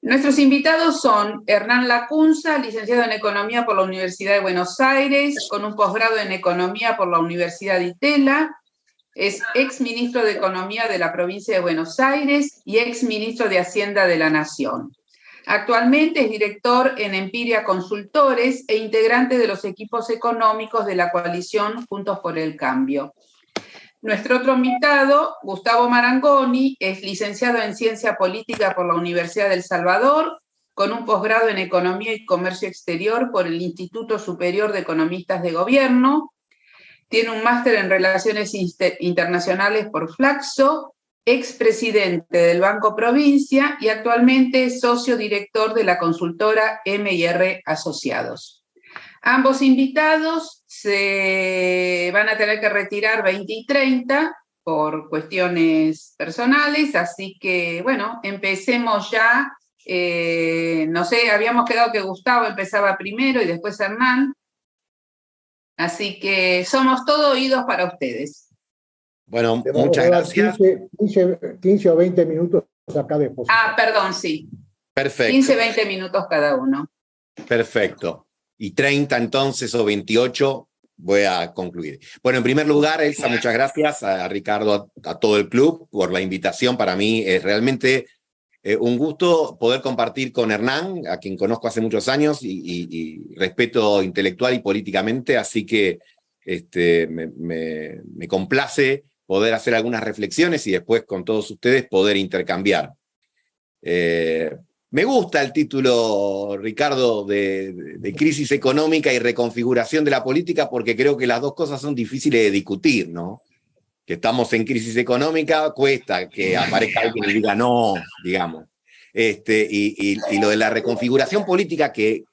Nuestros invitados son Hernán Lacunza, licenciado en Economía por la Universidad de Buenos Aires, con un posgrado en Economía por la Universidad de Itela, es exministro de Economía de la provincia de Buenos Aires y exministro de Hacienda de la Nación. Actualmente es director en Empiria Consultores e integrante de los equipos económicos de la coalición Juntos por el Cambio. Nuestro otro invitado, Gustavo Marangoni, es licenciado en Ciencia Política por la Universidad del Salvador, con un posgrado en Economía y Comercio Exterior por el Instituto Superior de Economistas de Gobierno. Tiene un máster en Relaciones Internacionales por Flaxo, expresidente del Banco Provincia y actualmente es socio director de la consultora M&R Asociados. Ambos invitados se van a tener que retirar 20 y 30 por cuestiones personales, así que, bueno, empecemos ya. No sé, habíamos quedado que Gustavo empezaba primero y después Hernán. Así que somos todo oídos para ustedes. Bueno, muchas gracias. 15 o 20 minutos acá después. Perdón, sí. Perfecto. 15, 20 minutos cada uno. Perfecto. Y 30 entonces, o 28, voy a concluir. Bueno, en primer lugar, Elsa, muchas gracias a Ricardo, a todo el club por la invitación. Para mí es realmente un gusto poder compartir con Hernán, a quien conozco hace muchos años y respeto intelectual y políticamente, así que me complace poder hacer algunas reflexiones y después con todos ustedes poder intercambiar. Me gusta el título, Ricardo, de crisis económica y reconfiguración de la política, porque creo que las dos cosas son difíciles de discutir, ¿no? Que estamos en crisis económica, cuesta que aparezca alguien y diga no, digamos. Y lo de la reconfiguración política, que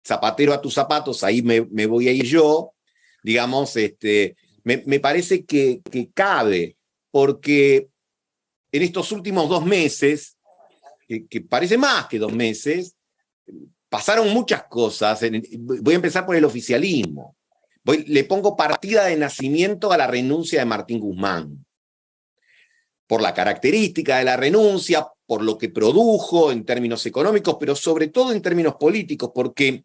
zapatero a tus zapatos, ahí me voy a ir yo, digamos, me parece que cabe, porque en estos últimos 2 meses, que parece más que 2 meses, pasaron muchas cosas. Voy a empezar por el oficialismo. Le pongo partida de nacimiento a la renuncia de Martín Guzmán. Por la característica de la renuncia, por lo que produjo en términos económicos, pero sobre todo en términos políticos, porque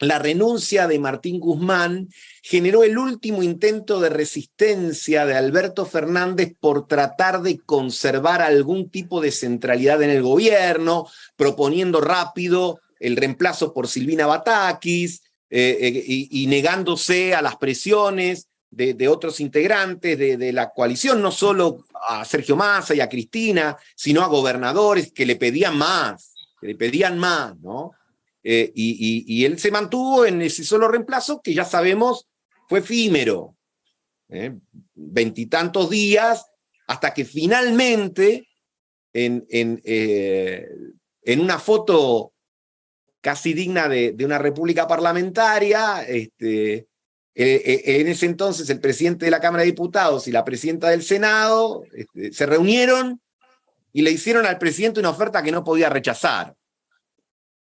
la renuncia de Martín Guzmán generó el último intento de resistencia de Alberto Fernández por tratar de conservar algún tipo de centralidad en el gobierno, proponiendo rápido el reemplazo por Silvina Batakis y negándose a las presiones de otros integrantes de la coalición, no solo a Sergio Massa y a Cristina, sino a gobernadores que le pedían más, ¿no? Y él se mantuvo en ese solo reemplazo que ya sabemos fue efímero, 20 y tantos días, hasta que finalmente en una foto casi digna de una república parlamentaria, en ese entonces el presidente de la Cámara de Diputados y la presidenta del Senado se reunieron y le hicieron al presidente una oferta que no podía rechazar,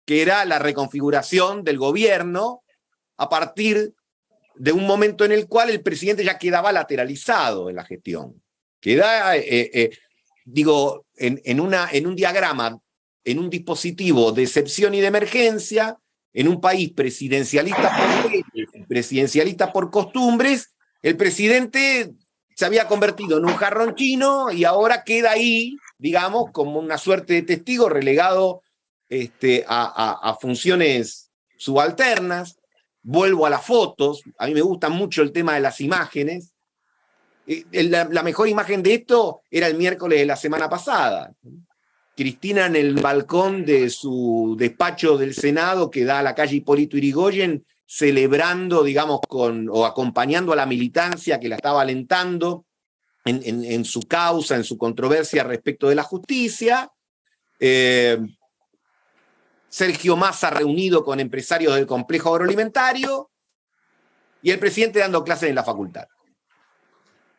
que era la reconfiguración del gobierno a partir de un momento en el cual el presidente ya quedaba lateralizado en la gestión. Queda, en un diagrama, en un dispositivo de excepción y de emergencia, en un país presidencialista por leyes, presidencialista por costumbres, el presidente se había convertido en un jarrón chino y ahora queda ahí, digamos, como una suerte de testigo relegado a funciones subalternas. Vuelvo a las fotos, a mí me gusta mucho el tema de las imágenes. La mejor imagen de esto era el miércoles de la semana pasada. Cristina en el balcón de su despacho del Senado que da a la calle Hipólito Yrigoyen, celebrando, digamos, o acompañando a la militancia que la estaba alentando en su causa, en su controversia respecto de la justicia. Sergio Massa reunido con empresarios del complejo agroalimentario y el presidente dando clases en la facultad.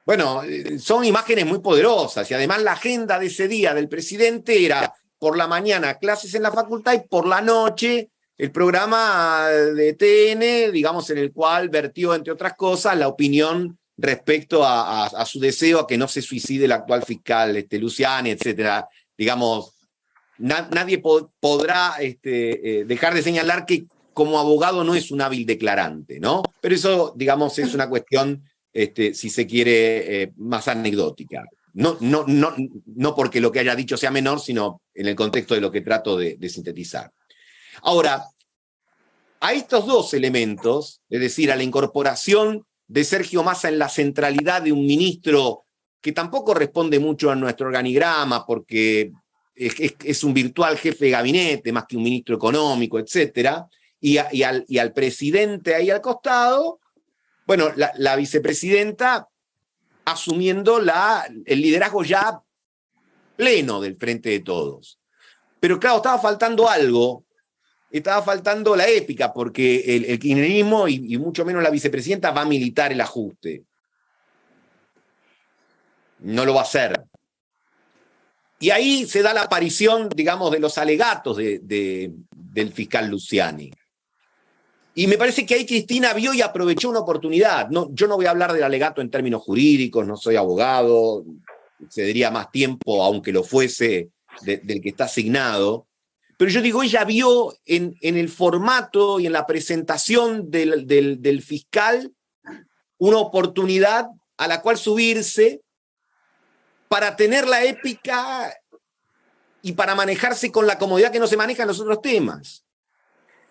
Bueno, son imágenes muy poderosas y además la agenda de ese día del presidente era por la mañana clases en la facultad y por la noche el programa de TN, digamos, en el cual vertió, entre otras cosas, la opinión respecto a su deseo a que no se suicide el actual fiscal Luciani, etcétera. Digamos, nadie podrá dejar de señalar que como abogado no es un hábil declarante, ¿no? Pero eso, digamos, es una cuestión, si se quiere, más anecdótica. No porque lo que haya dicho sea menor, sino en el contexto de lo que trato de sintetizar. Ahora, a estos dos elementos, es decir, a la incorporación de Sergio Massa en la centralidad de un ministro que tampoco responde mucho a nuestro organigrama, porque es un virtual jefe de gabinete, más que un ministro económico, etcétera, y al presidente ahí al costado, bueno, la vicepresidenta asumiendo el liderazgo ya pleno del Frente de Todos. Pero claro, estaba faltando algo, estaba faltando la épica, porque el kirchnerismo, y mucho menos la vicepresidenta, va a militar el ajuste. No lo va a hacer. Y ahí se da la aparición, digamos, de los alegatos del fiscal Luciani. Y me parece que ahí Cristina vio y aprovechó una oportunidad. Yo no voy a hablar del alegato en términos jurídicos, no soy abogado, cedería más tiempo, aunque lo fuese, del que está asignado. Pero yo digo, ella vio en el formato y en la presentación del fiscal una oportunidad a la cual subirse para tener la épica y para manejarse con la comodidad que no se maneja en los otros temas.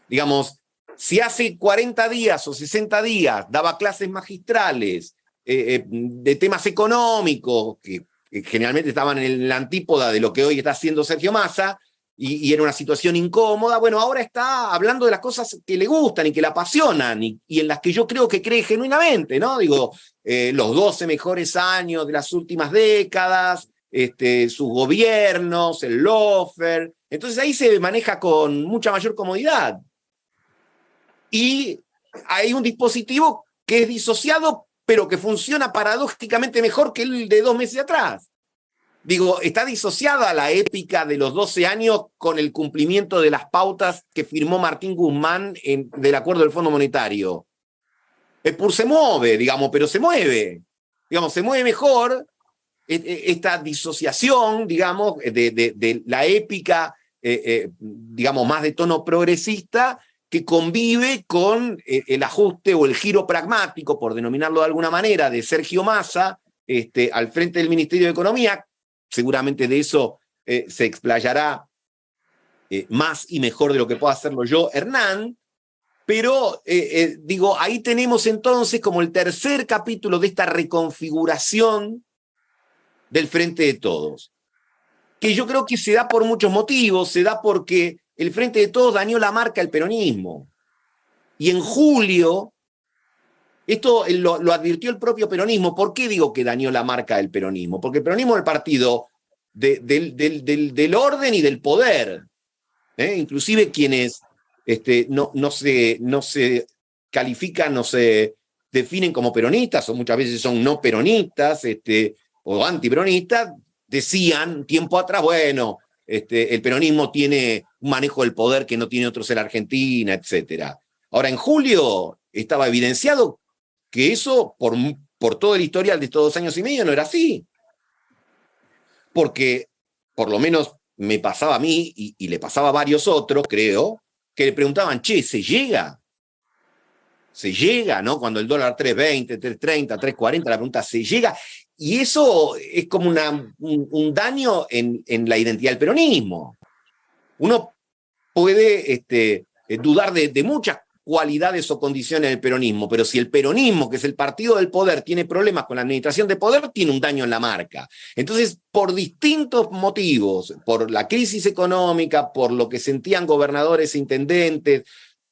Digamos, si hace 40 días o 60 días daba clases magistrales de temas económicos, que generalmente estaban en la antípoda de lo que hoy está haciendo Sergio Massa, y era una situación incómoda, bueno, ahora está hablando de las cosas que le gustan y que le apasionan, y en las que yo creo que cree genuinamente, ¿no? Digo, los 12 mejores años de las últimas décadas, sus gobiernos, el lawfare. Entonces ahí se maneja con mucha mayor comodidad. Y hay un dispositivo que es disociado, pero que funciona paradójicamente mejor que el de 2 meses atrás. Digo, está disociada la épica de los 12 años con el cumplimiento de las pautas que firmó Martín Guzmán del acuerdo del Fondo Monetario. PUR se mueve, digamos, pero se mueve. Digamos, se mueve mejor esta disociación, digamos, de la épica, digamos, más de tono progresista, que convive con el ajuste o el giro pragmático, por denominarlo de alguna manera, de Sergio Massa al frente del Ministerio de Economía. Seguramente de eso se explayará más y mejor de lo que pueda hacerlo yo, Hernán, pero digo, ahí tenemos entonces como el tercer capítulo de esta reconfiguración del Frente de Todos, que yo creo que se da por muchos motivos. Se da porque el Frente de Todos dañó la marca del peronismo, y en julio, esto lo advirtió el propio peronismo. ¿Por qué digo que dañó la marca del peronismo? Porque el peronismo es el partido del orden y del poder. Inclusive quienes no se califican, no se definen como peronistas, o muchas veces son no peronistas o antiperonistas, decían tiempo atrás, bueno, el peronismo tiene un manejo del poder que no tiene otros en la Argentina, etc. Ahora, en julio estaba evidenciado que eso, por todo el historial de estos 2 años y medio, no era así. Porque, por lo menos me pasaba a mí, y le pasaba a varios otros, creo, que le preguntaban, che, ¿se llega? ¿Se llega, no? Cuando el dólar 3.20, 3.30, 3.40, la pregunta, ¿se llega? Y eso es como un daño en la identidad del peronismo. Uno puede dudar de muchas cualidades o condiciones del peronismo, pero si el peronismo, que es el partido del poder, tiene problemas con la administración de poder, tiene un daño en la marca. Entonces, por distintos motivos, por la crisis económica, por lo que sentían gobernadores e intendentes,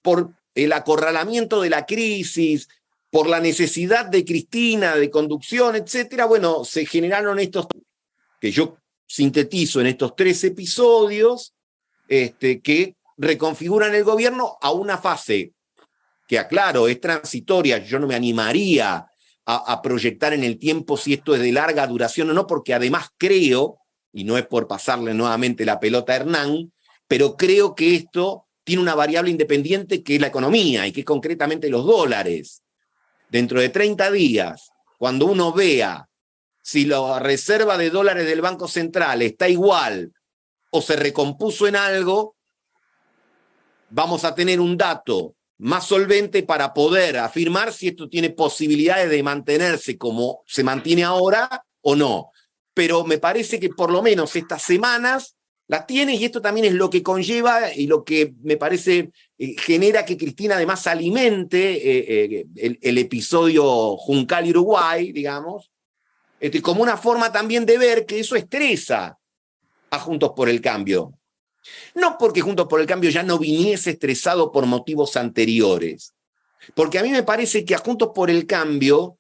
por el acorralamiento de la crisis, por la necesidad de Cristina, de conducción, etcétera, bueno, se generaron estos, que yo sintetizo en estos 3 episodios, que reconfiguran el gobierno a una fase que, aclaro, es transitoria. Yo no me animaría a proyectar en el tiempo si esto es de larga duración o no, porque además creo, y no es por pasarle nuevamente la pelota a Hernán, pero creo que esto tiene una variable independiente que es la economía, y que es concretamente los dólares. Dentro de 30 días, cuando uno vea si la reserva de dólares del Banco Central está igual o se recompuso en algo, vamos a tener un dato más solvente para poder afirmar si esto tiene posibilidades de mantenerse como se mantiene ahora o no. Pero me parece que por lo menos estas semanas las tiene, y esto también es lo que conlleva y lo que me parece genera que Cristina además alimente el episodio Juncal y Uruguay, digamos, como una forma también de ver que eso estresa a Juntos por el Cambio. No porque Juntos por el Cambio ya no viniese estresado por motivos anteriores, porque a mí me parece que a Juntos por el Cambio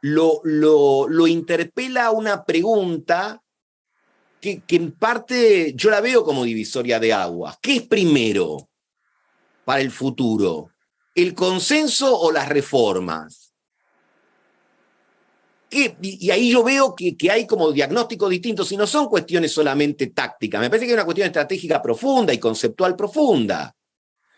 lo interpela una pregunta que en parte yo la veo como divisoria de aguas. ¿Qué es primero para el futuro? ¿El consenso o las reformas? Y ahí yo veo que hay como diagnósticos distintos, y no son cuestiones solamente tácticas. Me parece que hay una cuestión estratégica profunda y conceptual profunda.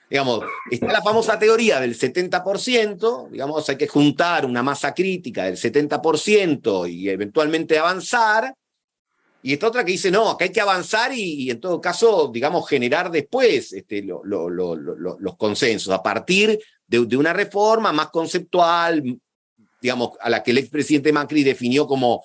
Digamos, está la famosa teoría del 70%, digamos, hay que juntar una masa crítica del 70% y eventualmente avanzar. Y esta otra que dice, no, acá hay que avanzar y en todo caso, digamos, generar después los consensos, a partir de una reforma más conceptual, digamos, a la que el expresidente Macri definió como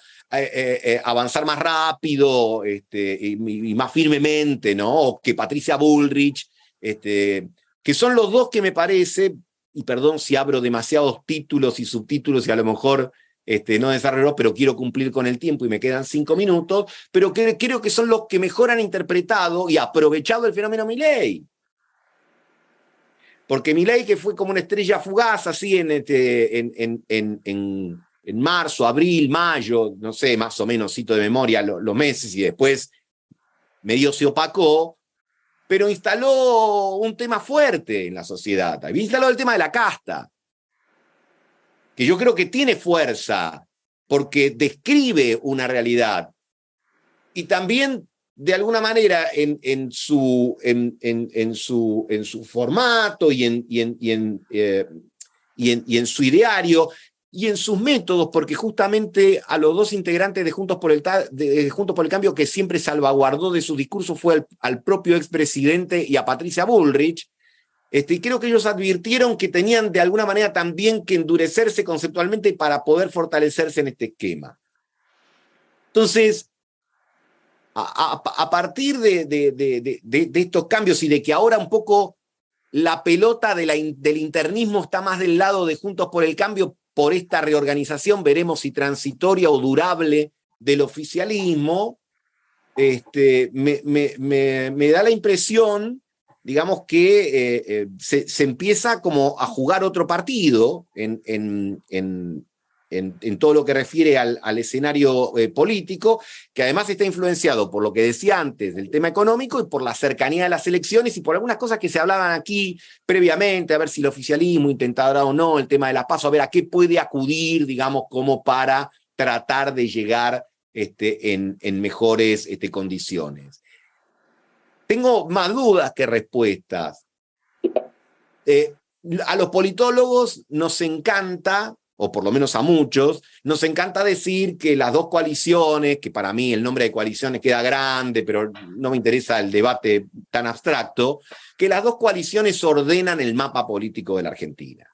avanzar más rápido y más firmemente, ¿no? O que Patricia Bullrich, que son los dos que me parece, y perdón si abro demasiados títulos y subtítulos y a lo mejor no desarrollo, pero quiero cumplir con el tiempo y me quedan 5 minutos, pero creo que son los que mejor han interpretado y aprovechado el fenómeno Milei. Porque Milei, que fue como una estrella fugaz así en marzo, abril, mayo, no sé, más o menos cito de memoria los meses, y después medio se opacó, pero instaló un tema fuerte en la sociedad. Instaló el tema de la casta, que yo creo que tiene fuerza, porque describe una realidad. Y también, de alguna manera, en su formato y en su ideario y en sus métodos, porque justamente a los dos integrantes de Juntos por el Cambio que siempre salvaguardó de su discurso fue al propio expresidente y a Patricia Bullrich. Y creo que ellos advirtieron que tenían de alguna manera también que endurecerse conceptualmente para poder fortalecerse en este esquema. Entonces, a partir de estos cambios y de que ahora un poco la pelota del internismo está más del lado de Juntos por el Cambio por esta reorganización, veremos si transitoria o durable del oficialismo, me da la impresión, digamos, que se empieza como a jugar otro partido en todo lo que refiere al escenario político, que además está influenciado por lo que decía antes del tema económico y por la cercanía de las elecciones y por algunas cosas que se hablaban aquí previamente, a ver si el oficialismo intentará o no el tema de la PASO, a ver a qué puede acudir, digamos, como para tratar de llegar en mejores condiciones. Tengo más dudas que respuestas. A los politólogos nos encanta, o por lo menos a muchos, nos encanta decir que las dos coaliciones, que para mí el nombre de coaliciones queda grande, pero no me interesa el debate tan abstracto, que las dos coaliciones ordenan el mapa político de la Argentina.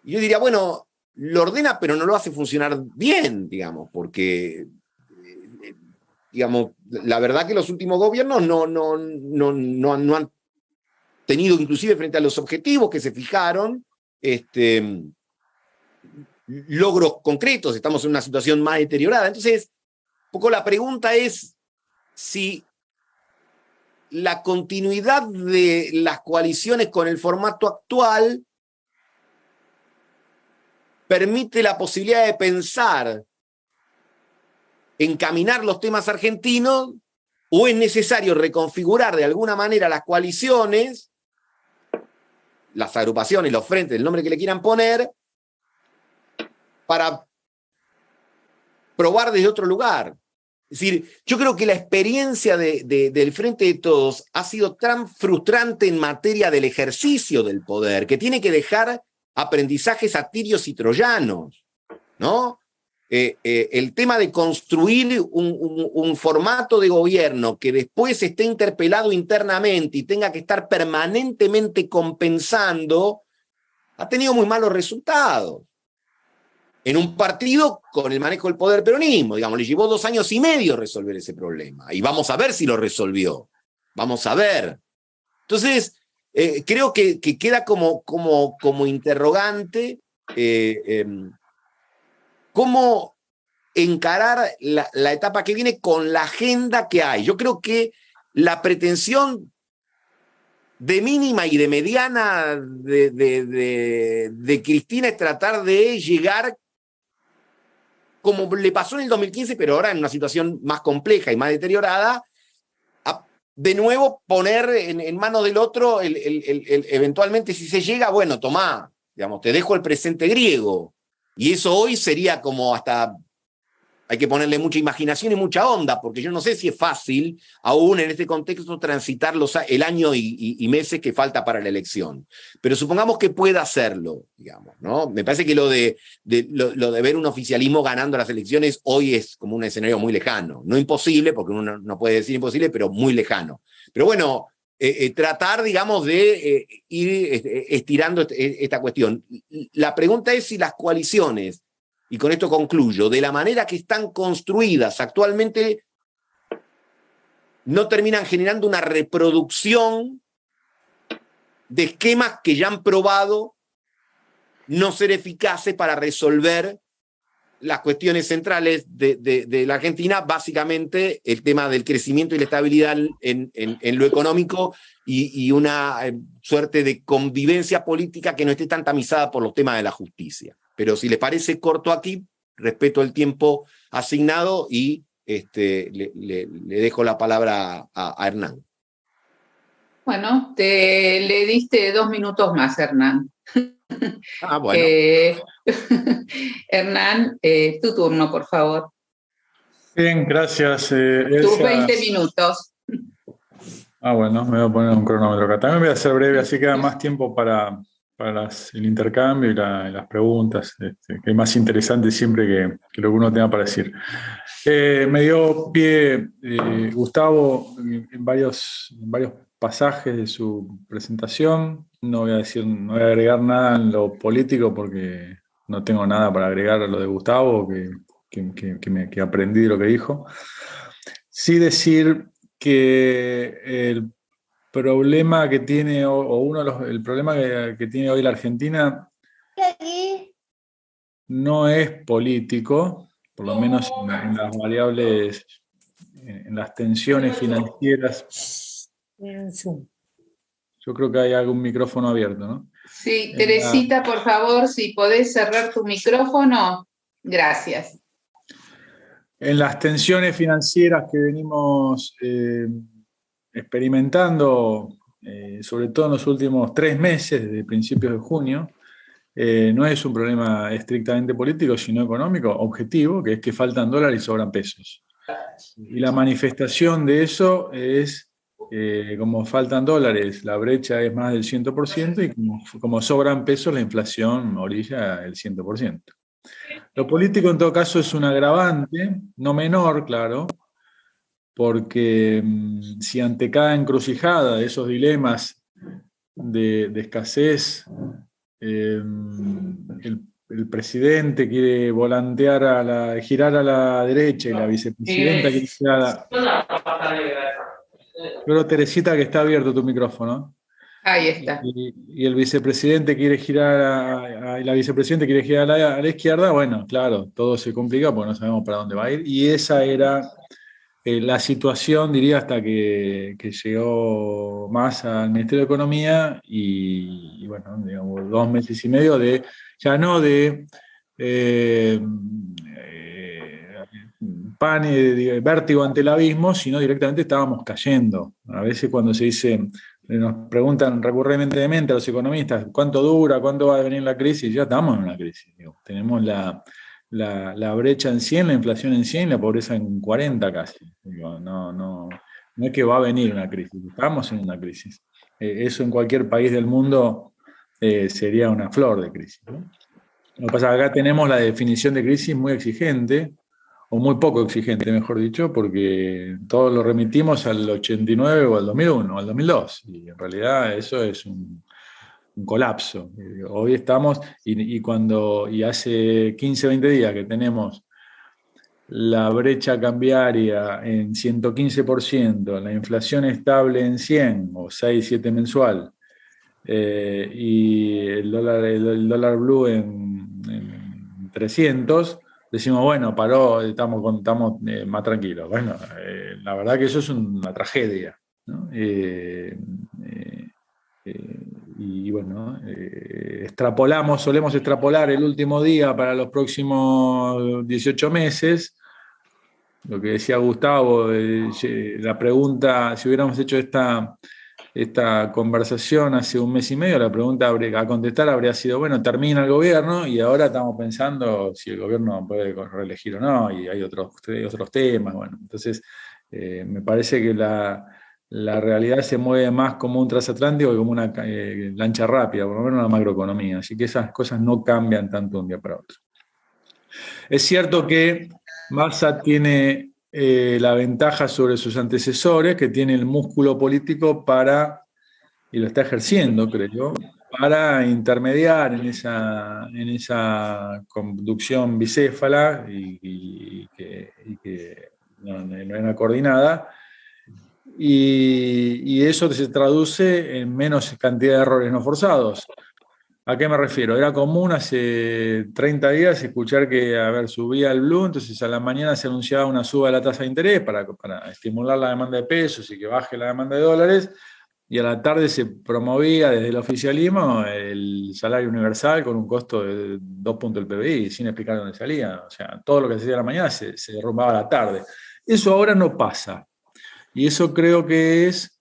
Y yo diría, bueno, lo ordena, pero no lo hace funcionar bien, digamos, porque, digamos, la verdad que los últimos gobiernos no han tenido, inclusive frente a los objetivos que se fijaron, logros concretos, estamos en una situación más deteriorada. Entonces, un poco la pregunta es si la continuidad de las coaliciones con el formato actual permite la posibilidad de pensar, encaminar los temas argentinos, o es necesario reconfigurar de alguna manera las coaliciones, las agrupaciones, los frentes, el nombre que le quieran poner, para probar desde otro lugar. Es decir, yo creo que la experiencia del Frente de Todos ha sido tan frustrante en materia del ejercicio del poder, que tiene que dejar aprendizajes a tirios y troyanos, ¿no? el tema de construir un formato de gobierno que después esté interpelado internamente y tenga que estar permanentemente compensando, ha tenido muy malos resultados. En un partido con el manejo del poder peronismo, digamos, le llevó 2 años y medio resolver ese problema. Y vamos a ver si lo resolvió. Vamos a ver. Entonces, creo que queda como interrogante cómo encarar la etapa que viene con la agenda que hay. Yo creo que la pretensión de mínima y de mediana de Cristina es tratar de llegar, como le pasó en el 2015, pero ahora en una situación más compleja y más deteriorada, a de nuevo poner en manos del otro, eventualmente si se llega, bueno, tomá, digamos, te dejo el presente griego. Y eso hoy sería como hasta, hay que ponerle mucha imaginación y mucha onda, porque yo no sé si es fácil, aún en este contexto, transitar el año y meses que falta para la elección. Pero supongamos que pueda hacerlo, digamos, ¿no? Me parece que lo de ver un oficialismo ganando las elecciones hoy es como un escenario muy lejano. No imposible, porque uno no puede decir imposible, pero muy lejano. Pero bueno, tratar, digamos, de ir estirando esta cuestión. La pregunta es si las coaliciones, y con esto concluyo, de la manera que están construidas actualmente, no terminan generando una reproducción de esquemas que ya han probado no ser eficaces para resolver las cuestiones centrales de la Argentina, básicamente el tema del crecimiento y la estabilidad en lo económico y una suerte de convivencia política que no esté tan tamizada por los temas de la justicia. Pero si les parece, corto aquí, respeto el tiempo asignado y le dejo la palabra a Hernán. Bueno, le diste 2 minutos más, Hernán. Ah, bueno. Hernán, tu turno, por favor. Bien, gracias. Tus 20 minutos. Bueno, me voy a poner un cronómetro acá. También voy a ser breve, así queda más tiempo para el intercambio y las preguntas, que es más interesante siempre que lo que uno tenga para decir. Me dio pie Gustavo en varios pasajes de su presentación. No voy a agregar nada en lo político porque no tengo nada para agregar a lo de Gustavo, que aprendí de lo que dijo. Sí decir que el problema que tiene, el problema que tiene hoy la Argentina no es político, por lo menos en las variables, en las tensiones financieras. Yo creo que hay algún micrófono abierto, ¿no? Sí, Teresita, por favor, si podés cerrar tu micrófono. Gracias. En las tensiones financieras que venimos experimentando, sobre todo en los últimos 3 meses, desde principios de junio, no es un problema estrictamente político, sino económico, objetivo, que es que faltan dólares y sobran pesos. Y la manifestación de eso es, como faltan dólares, la brecha es más del 100%, y como sobran pesos, la inflación orilla el 100%. Lo político, en todo caso, es un agravante, no menor, claro, porque si ante cada encrucijada de esos dilemas de escasez, el presidente quiere girar a la derecha y la vicepresidenta quiere girar a la... Pero Teresita, que está abierto tu micrófono. Ahí está. Y el vicepresidente quiere girar y la vicepresidenta quiere girar a la izquierda, bueno, claro, todo se complica porque no sabemos para dónde va a ir. Y esa era la situación, diría, hasta que llegó más al Ministerio de Economía y bueno, digamos, 2 meses y medio ya no de vértigo ante el abismo, sino directamente estábamos cayendo. A veces cuando nos preguntan recurrentemente a los economistas cuánto dura, cuándo va a venir la crisis, ya estamos en una crisis. Tenemos la brecha en 100, la inflación en 100 y la pobreza en 40 casi. No es que va a venir una crisis, estamos en una crisis. Eso en cualquier país del mundo sería una flor de crisis, ¿no? Lo que pasa es que acá tenemos la definición de crisis muy exigente, o muy poco exigente, mejor dicho, porque todos lo remitimos al 89 o al 2001 o al 2002, y en realidad eso es un colapso. Hoy estamos, y hace 15, 20 días que tenemos la brecha cambiaria en 115%, la inflación estable en 100 o 6, 7 mensual, y el dólar blue en 300, decimos, bueno, paró, estamos más tranquilos. Bueno, la verdad que eso es una tragedia, ¿no? Y bueno, solemos extrapolar el último día para los próximos 18 meses. Lo que decía Gustavo, la pregunta, si hubiéramos hecho esta conversación hace un mes y medio, la pregunta a contestar habría sido, bueno, termina el gobierno y ahora estamos pensando si el gobierno puede reelegir o no, y hay otros temas. Bueno, entonces me parece que la realidad se mueve más como un transatlántico que como una lancha rápida, por lo menos una macroeconomía. Así que esas cosas no cambian tanto de un día para otro. Es cierto que Massa tiene la ventaja sobre sus antecesores, que tiene el músculo político y lo está ejerciendo, creo, para intermediar en esa conducción bicéfala y que no era coordinada. Y eso se traduce en menos cantidad de errores no forzados. ¿A qué me refiero? Era común hace 30 días escuchar que, subía el blue, entonces a la mañana se anunciaba una suba de la tasa de interés para estimular la demanda de pesos y que baje la demanda de dólares, y a la tarde se promovía desde el oficialismo el salario universal con un costo de 2 puntos del PBI, sin explicar dónde salía. O sea, todo lo que se hacía a la mañana se derrumbaba a la tarde. Eso ahora no pasa. Y eso creo que es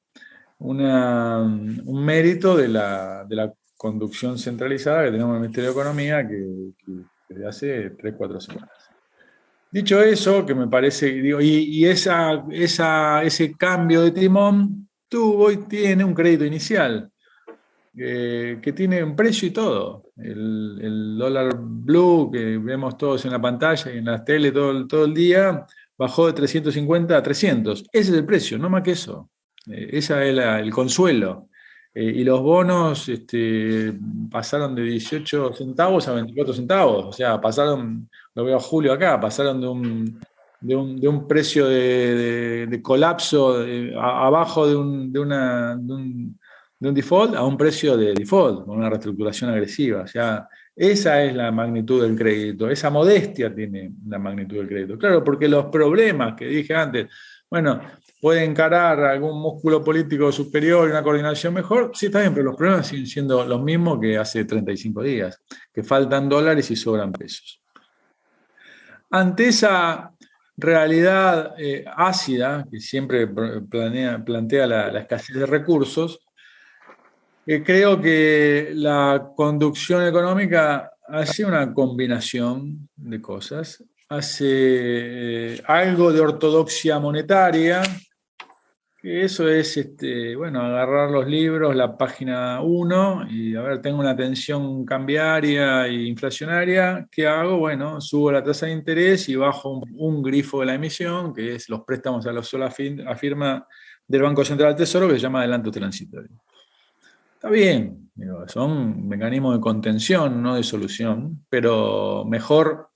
un mérito de la conducción centralizada que tenemos en el Ministerio de Economía que desde hace 3, 4 semanas. Dicho eso, que me parece, ese cambio de timón tuvo y tiene un crédito inicial, que tiene un precio y todo. El dólar blue que vemos todos en la pantalla y en las tele todo el día, bajó de 350 a 300. Ese es el precio, no más que eso. Ese es el consuelo. Y los bonos pasaron de 18 centavos a 24 centavos. O sea, pasaron, lo veo a Julio acá, pasaron de un precio de colapso abajo de un default a un precio de default, con una reestructuración agresiva. O sea, esa es la magnitud del crédito, esa modestia tiene la magnitud del crédito. Claro, porque los problemas que dije antes, bueno, puede encarar algún músculo político superior y una coordinación mejor, sí, está bien, pero los problemas siguen siendo los mismos que hace 35 días, que faltan dólares y sobran pesos. Ante esa realidad ácida, que siempre plantea la escasez de recursos, creo que la conducción económica hace una combinación de cosas. Hace algo de ortodoxia monetaria, que eso es, agarrar los libros, la página 1, y tengo una tensión cambiaria e inflacionaria, ¿qué hago? Bueno, subo la tasa de interés y bajo un grifo de la emisión, que es los préstamos a la sola firma del Banco Central del Tesoro, que se llama adelanto transitorio. Está bien, son mecanismos de contención, no de solución, pero mejor,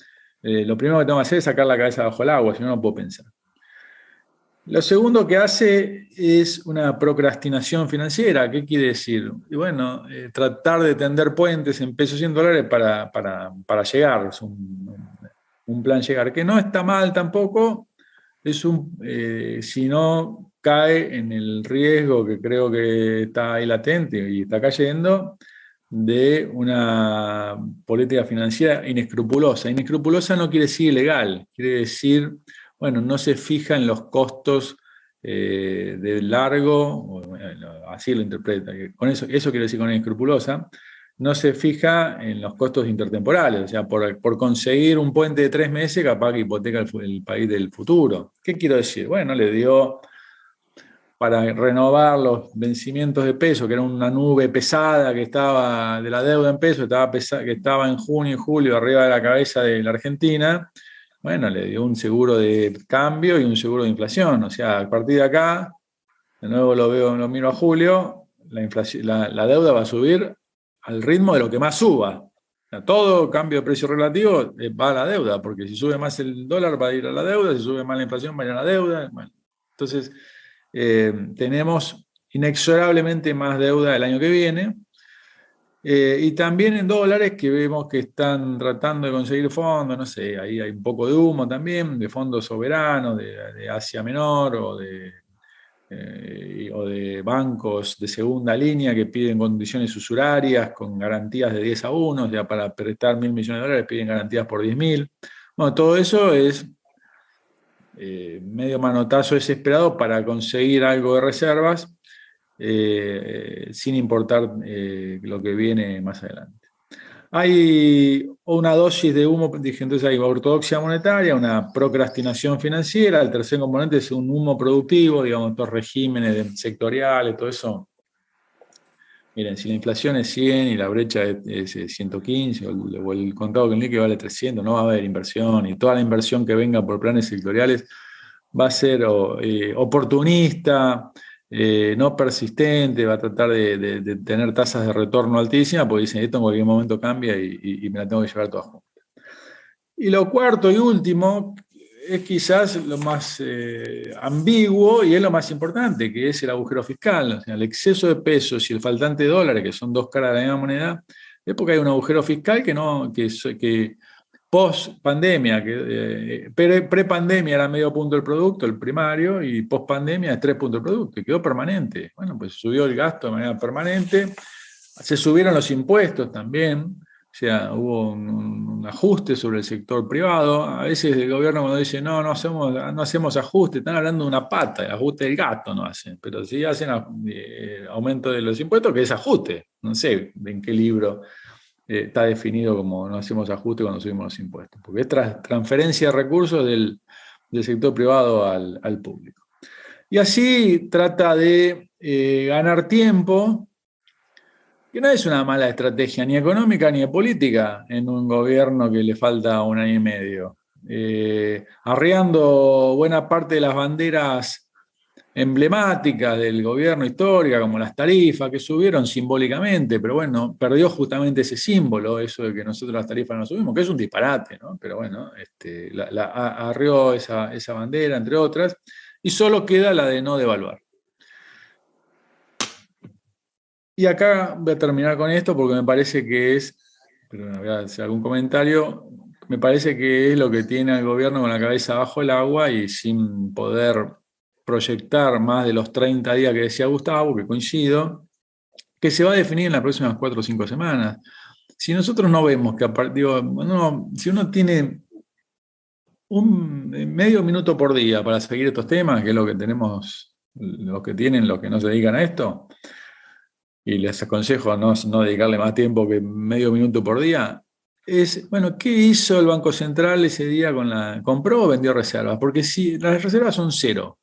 lo primero que tengo que hacer es sacar la cabeza bajo el agua, si no, no puedo pensar. Lo segundo que hace es una procrastinación financiera. ¿Qué quiere decir? Y bueno, tratar de tender puentes en pesos y en dólares para llegar. Es un plan llegar, que no está mal tampoco, si no cae en el riesgo que creo que está ahí latente y está cayendo, de una política financiera inescrupulosa. Inescrupulosa no quiere decir ilegal, quiere decir, bueno, no se fija en los costos de largo, así lo interpreta. Con eso quiere decir con inescrupulosa. No se fija en los costos intertemporales, o sea, por conseguir un puente de 3 meses, capaz que hipoteca el país del futuro. ¿Qué quiero decir? Bueno, le dio para renovar los vencimientos de peso, que era una nube pesada que estaba de la deuda en peso, que estaba en junio y julio arriba de la cabeza de la Argentina, bueno, le dio un seguro de cambio y un seguro de inflación. O sea, a partir de acá, de nuevo lo miro a julio, la deuda va a subir al ritmo de lo que más suba. O sea, todo cambio de precio relativo va a la deuda, porque si sube más el dólar va a ir a la deuda, si sube más la inflación va a ir a la deuda. Bueno, entonces, tenemos inexorablemente más deuda el año que viene, y también en dólares, que vemos que están tratando de conseguir fondos, no sé, ahí hay un poco de humo también, de fondos soberanos de Asia Menor o de bancos de segunda línea que piden condiciones usurarias con garantías de 10-1, o sea, para prestar $1.000 millones piden garantías por 10.000. Bueno, todo eso es medio manotazo desesperado para conseguir algo de reservas, sin importar lo que viene más adelante. Hay una dosis de humo, dije, entonces hay ortodoxia monetaria, una procrastinación financiera, el tercer componente es un humo productivo, digamos, estos regímenes sectoriales, todo eso. Miren, si la inflación es 100 y la brecha es 115, o el contado con liqui vale 300, no va a haber inversión, y toda la inversión que venga por planes sectoriales va a ser oportunista, no persistente, va a tratar de tener tasas de retorno altísimas, porque dicen, esto en cualquier momento cambia y me la tengo que llevar toda junta. Y lo cuarto y último es quizás lo más ambiguo y es lo más importante, que es el agujero fiscal. O sea, el exceso de pesos y el faltante de dólares, que son dos caras de la misma moneda, es porque hay un agujero fiscal que post-pandemia, pre-pandemia era medio punto del producto, el primario, y post-pandemia es 3 puntos del producto, y quedó permanente. Bueno, pues subió el gasto de manera permanente, se subieron los impuestos también, o sea, hubo un ajuste sobre el sector privado. A veces el gobierno cuando dice, no hacemos ajuste, están hablando de una pata, el ajuste del gasto no hacen, pero sí hacen aumento de los impuestos, que es ajuste. No sé en qué libro está definido como no hacemos ajuste cuando subimos los impuestos, porque es transferencia de recursos del sector privado al público. Y así trata de ganar tiempo, que no es una mala estrategia ni económica ni de política en un gobierno que le falta 1 año y medio. Arriando buena parte de las banderas emblemáticas del gobierno histórica, como las tarifas, que subieron simbólicamente, pero bueno, perdió justamente ese símbolo, eso de que nosotros las tarifas no subimos, que es un disparate, ¿no? Pero bueno, arrió esa bandera, entre otras, y solo queda la de no devaluar. Y acá voy a terminar con esto porque me parece que pero voy a hacer algún comentario, me parece que es lo que tiene al gobierno con la cabeza bajo el agua y sin poder proyectar más de los 30 días que decía Gustavo, que coincido, que se va a definir en las próximas 4 o 5 semanas. Si nosotros no vemos que, si uno tiene un medio minuto por día para seguir estos temas, que es lo que tenemos, los que no se dedican a esto, y les aconsejo no dedicarle más tiempo que medio minuto por día, bueno, ¿qué hizo el Banco Central ese día compró o vendió reservas? Porque si las reservas son cero,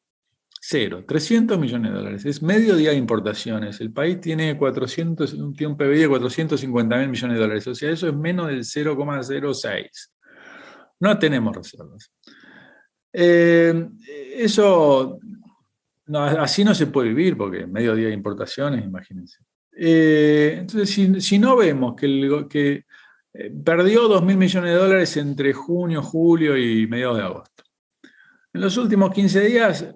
300 millones de dólares, es medio día de importaciones, el país tiene un PBI de 450.000 millones de dólares, o sea, eso es menos del 0,06. No tenemos reservas. Eso... No, así no se puede vivir, porque medio día de importaciones, imagínense. Entonces, si no vemos que perdió 2.000 millones de dólares entre junio, julio y mediados de agosto. En los últimos 15 días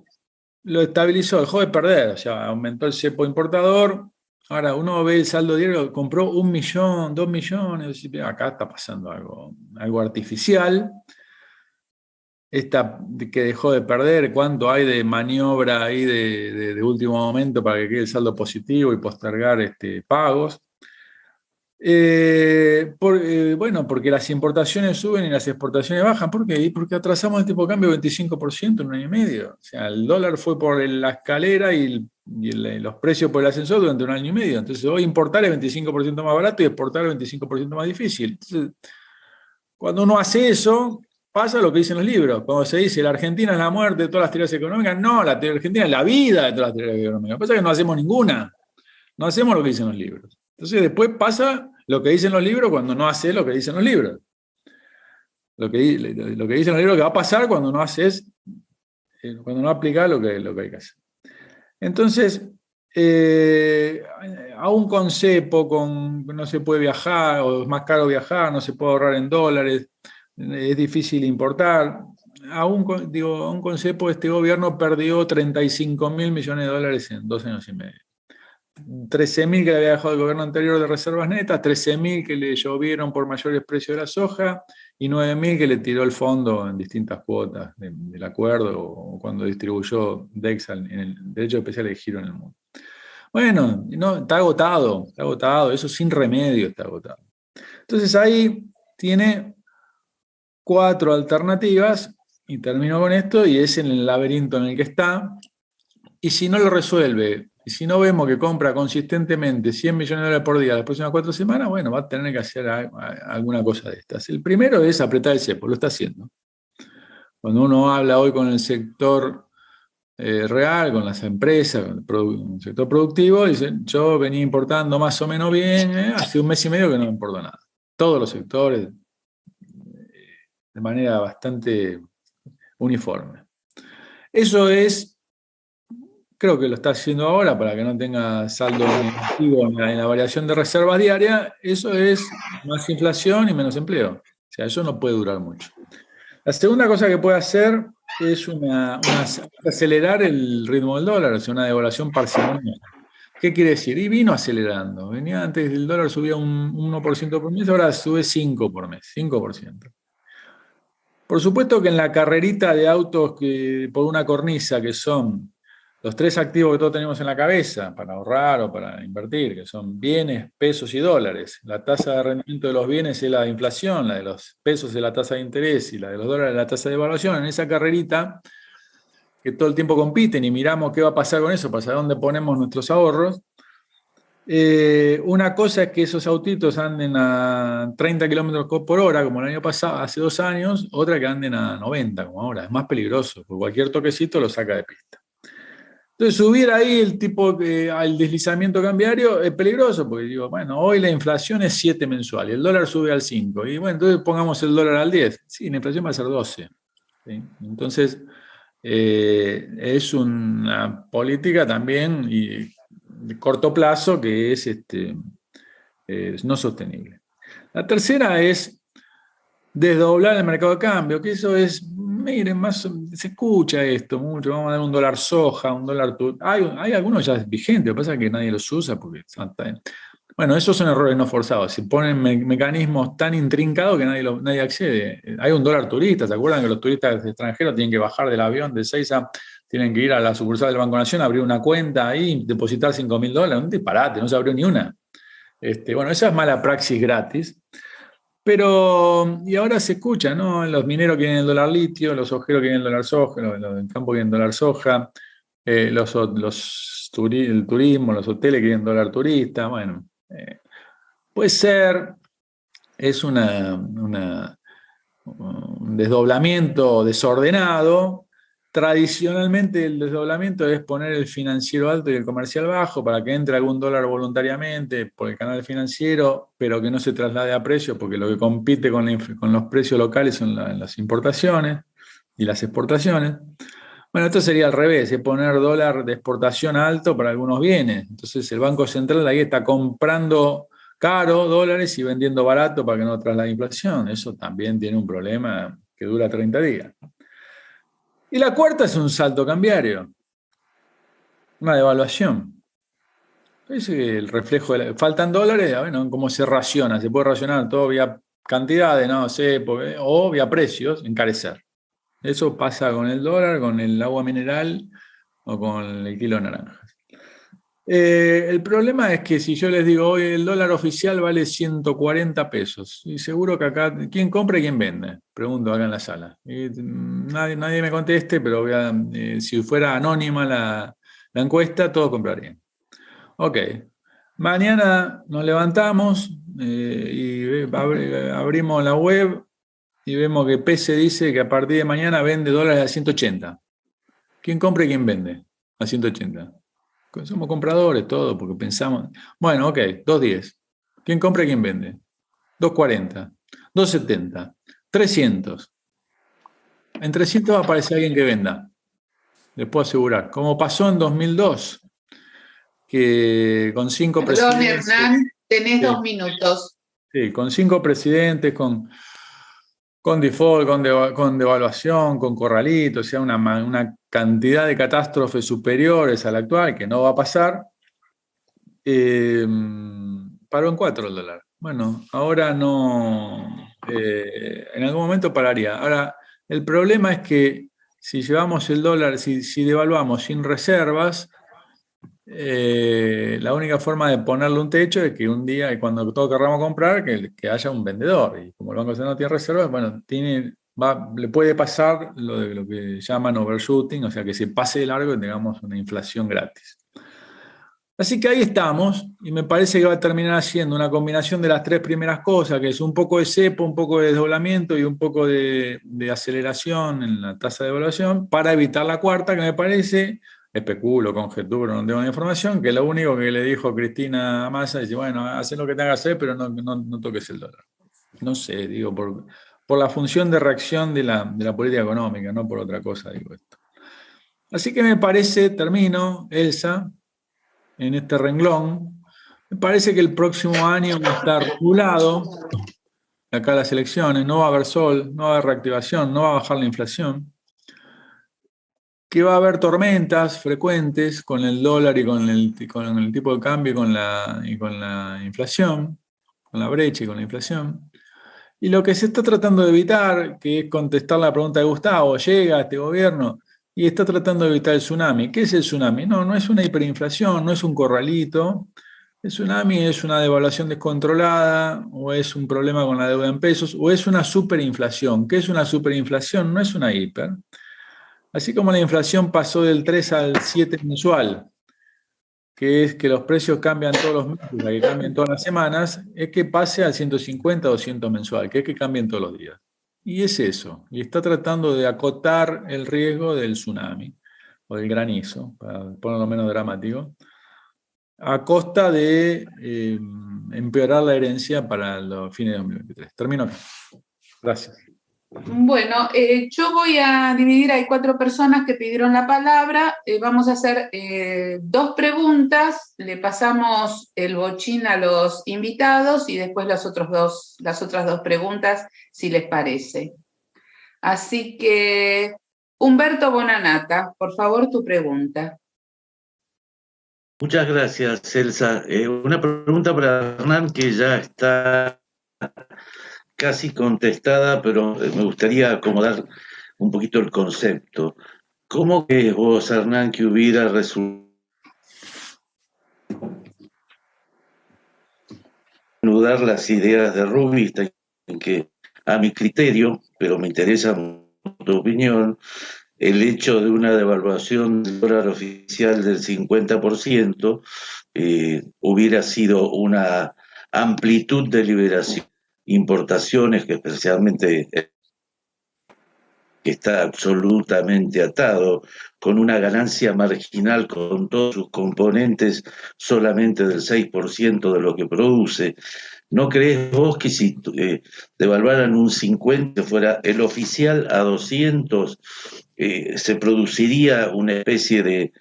lo estabilizó, dejó de perder, o sea, aumentó el cepo importador. Ahora uno ve el saldo diario, compró 1 millón, 2 millones, acá está pasando algo artificial. Esta que dejó de perder, cuánto hay de maniobra ahí de último momento para que quede el saldo positivo y postergar pagos. Bueno, porque las importaciones suben y las exportaciones bajan. ¿Por qué? Porque atrasamos el tipo de cambio 25% en 1 año y medio. O sea, el dólar fue por la escalera y los precios por el ascensor durante 1 año y medio. Entonces hoy importar es 25% más barato y exportar es 25% más difícil. Entonces, cuando uno hace eso, pasa lo que dicen los libros. Cuando se dice la Argentina es la muerte de todas las teorías económicas, no, la Argentina es la vida de todas las teorías económicas. Lo que pasa es que no hacemos ninguna. No hacemos lo que dicen los libros. Entonces después pasa lo que dicen los libros cuando no haces lo que dicen los libros. Lo que dicen los libros que va a pasar cuando no haces, cuando no aplicas lo que hay que hacer. Entonces, aún con cepo, no se puede viajar, o es más caro viajar, no se puede ahorrar en dólares, es difícil importar. Aún con cepo, este gobierno perdió 35.000 millones de dólares en 2 años y medio. 13.000 que le había dejado el gobierno anterior de reservas netas, 13.000 que le llovieron por mayores precios de la soja y 9.000 que le tiró el fondo en distintas cuotas del acuerdo o cuando distribuyó DEX en el derecho especial de giro en el mundo. Bueno, no, está agotado, eso sin remedio está agotado. Entonces ahí tiene 4 alternativas y termino con esto y es en el laberinto en el que está y si no lo resuelve, y si no vemos que compra consistentemente 100 millones de dólares por día las próximas 4 semanas, bueno, va a tener que hacer alguna cosa de estas. El primero es apretar el cepo, lo está haciendo. Cuando uno habla hoy con el sector real, con las empresas, con el sector productivo, dicen, yo venía importando más o menos bien, hace 1 mes y medio que no me importa nada. Todos los sectores, de manera bastante uniforme. Eso es, creo que lo está haciendo ahora para que no tenga saldo negativo en la variación de reservas diarias, eso es más inflación y menos empleo. O sea, eso no puede durar mucho. La segunda cosa que puede hacer es acelerar el ritmo del dólar, o sea, una devaluación parcimoniosa. ¿Qué quiere decir? Y vino acelerando. Venía antes, el dólar subía un 1% por mes, ahora sube 5% por mes, 5%. Por supuesto que en la carrerita de autos por una cornisa, que son los 3 activos que todos tenemos en la cabeza para ahorrar o para invertir, que son bienes, pesos y dólares. La tasa de rendimiento de los bienes es la de inflación, la de los pesos es la tasa de interés y la de los dólares es la tasa de evaluación. En esa carrerita, que todo el tiempo compiten y miramos qué va a pasar con eso, para saber dónde ponemos nuestros ahorros, una cosa es que esos autitos anden a 30 kilómetros por hora, como el año pasado, hace 2 años, otra que anden a 90, como ahora. Es más peligroso, porque cualquier toquecito lo saca de pista. Entonces, subir ahí al deslizamiento cambiario es peligroso, porque digo, bueno, hoy la inflación es 7 mensual y el dólar sube al 5. Y bueno, entonces pongamos el dólar al 10. Sí, la inflación va a ser 12. ¿Sí? Entonces, es una política también de corto plazo que es no sostenible. La tercera es desdoblar el mercado de cambio, que eso es, miren, se escucha esto mucho, vamos a dar un dólar soja, un dólar... Hay algunos ya vigentes, lo que pasa es que nadie los usa porque... Bueno, esos son errores no forzados, se ponen mecanismos tan intrincados que nadie accede. Hay un dólar turista, ¿se acuerdan que los turistas extranjeros tienen que bajar del avión de Seiza, tienen que ir a la sucursal del Banco Nación, abrir una cuenta ahí, depositar $5.000? Un disparate, no se abrió ni una. Bueno, esa es mala praxis gratis. Pero, y ahora se escucha, ¿no? Los mineros quieren el dólar litio, los ojeros quieren el dólar soja, los del campo quieren dólar soja, el turismo, los hoteles quieren dólar turista. Bueno, puede ser, es un desdoblamiento desordenado. Tradicionalmente el desdoblamiento es poner el financiero alto y el comercial bajo para que entre algún dólar voluntariamente por el canal financiero, pero que no se traslade a precios, porque lo que compite con los precios locales son las importaciones y las exportaciones. Bueno, esto sería al revés, es poner dólar de exportación alto para algunos bienes. Entonces el Banco Central ahí está comprando caro dólares y vendiendo barato para que no traslade inflación. Eso también tiene un problema que dura 30 días. Y la cuarta es un salto cambiario, una devaluación. Es el reflejo faltan dólares, bueno, ¿cómo se raciona? Se puede racionar todo vía cantidades, no sé, o vía precios, encarecer. Eso pasa con el dólar, con el agua mineral o con el kilo de naranjas. El problema es que si yo les digo hoy el dólar oficial vale 140 pesos, y seguro que acá, ¿quién compra y quién vende? Pregunto acá en la sala. Y nadie me conteste, pero si fuera anónima la encuesta, todos comprarían. Ok, mañana nos levantamos y abrimos la web y vemos que PESE dice que a partir de mañana vende dólares a 180. ¿Quién compra y quién vende a 180? Somos compradores todos porque pensamos, bueno, ok, 2.10. ¿Quién compra y quién vende? 2.40, 2.70, 300. En 300 va a aparecer alguien que venda. Les puedo asegurar. Como pasó en 2002, que con 5 Perdón, presidentes. Hernán, tenés Sí. 2 minutos. Sí, con 5 presidentes, con default, con devaluación, con corralito, o sea, una cantidad de catástrofes superiores a la actual, que no va a pasar, paró en 4 el dólar. Bueno, ahora no, en algún momento pararía. Ahora, el problema es que si llevamos el dólar, si devaluamos sin reservas, la única forma de ponerle un techo es que un día, cuando todos querramos comprar, que haya un vendedor. Y como el Banco Central no tiene reservas, bueno, le puede pasar lo que llaman overshooting, o sea, que se pase de largo y tengamos una inflación gratis. Así que ahí estamos, y me parece que va a terminar siendo una combinación de las 3 primeras cosas, que es un poco de cepo, un poco de desdoblamiento y un poco de aceleración en la tasa de devaluación, para evitar la cuarta, que me parece, especulo, conjeturo, no tengo la información, que lo único que le dijo Cristina Massa, dice, bueno, haz lo que tengas que hacer, pero no toques el dólar. No sé, digo, por la función de reacción de la política económica, no por otra cosa, digo esto. Así que me parece, termino, Elsa, en este renglón, me parece que el próximo año va a estar regulado, acá las elecciones, no va a haber sol, no va a haber reactivación, no va a bajar la inflación, que va a haber tormentas frecuentes con el dólar y con el tipo de cambio y con la inflación, con la brecha y con la inflación. Y lo que se está tratando de evitar, que es contestar la pregunta de Gustavo, llega a este gobierno y está tratando de evitar el tsunami. ¿Qué es el tsunami? No es una hiperinflación, no es un corralito. El tsunami es una devaluación descontrolada, o es un problema con la deuda en pesos, o es una superinflación. ¿Qué es una superinflación? No es una hiper. Así como la inflación pasó del 3 al 7 mensual, que es que los precios cambian todos los meses, que cambian todas las semanas, es que pase al 150 o 200 mensual, que es que cambien todos los días. Y es eso, y está tratando de acotar el riesgo del tsunami, o del granizo, para ponerlo menos dramático, a costa de empeorar la herencia para los fines de 2023. Termino acá. Gracias. Bueno, yo voy a dividir, hay 4 personas que pidieron la palabra, vamos a hacer 2 preguntas, le pasamos el bochín a los invitados y después las otras 2 preguntas, si les parece. Así que, Humberto Bonanata, por favor, tu pregunta. Muchas gracias, Elsa. Una pregunta para Hernán que ya está casi contestada, pero me gustaría acomodar un poquito el concepto. ¿Cómo crees vos, Hernán, que hubiera resultado anudar las ideas de Rubinstein, en que, a mi criterio, pero me interesa tu opinión, el hecho de una devaluación del dólar oficial del 50% hubiera sido una amplitud de liberación, importaciones que especialmente está absolutamente atado, con una ganancia marginal con todos sus componentes solamente del 6% de lo que produce. ¿No crees vos que si devaluaran un 50, fuera el oficial a 200, se produciría una especie de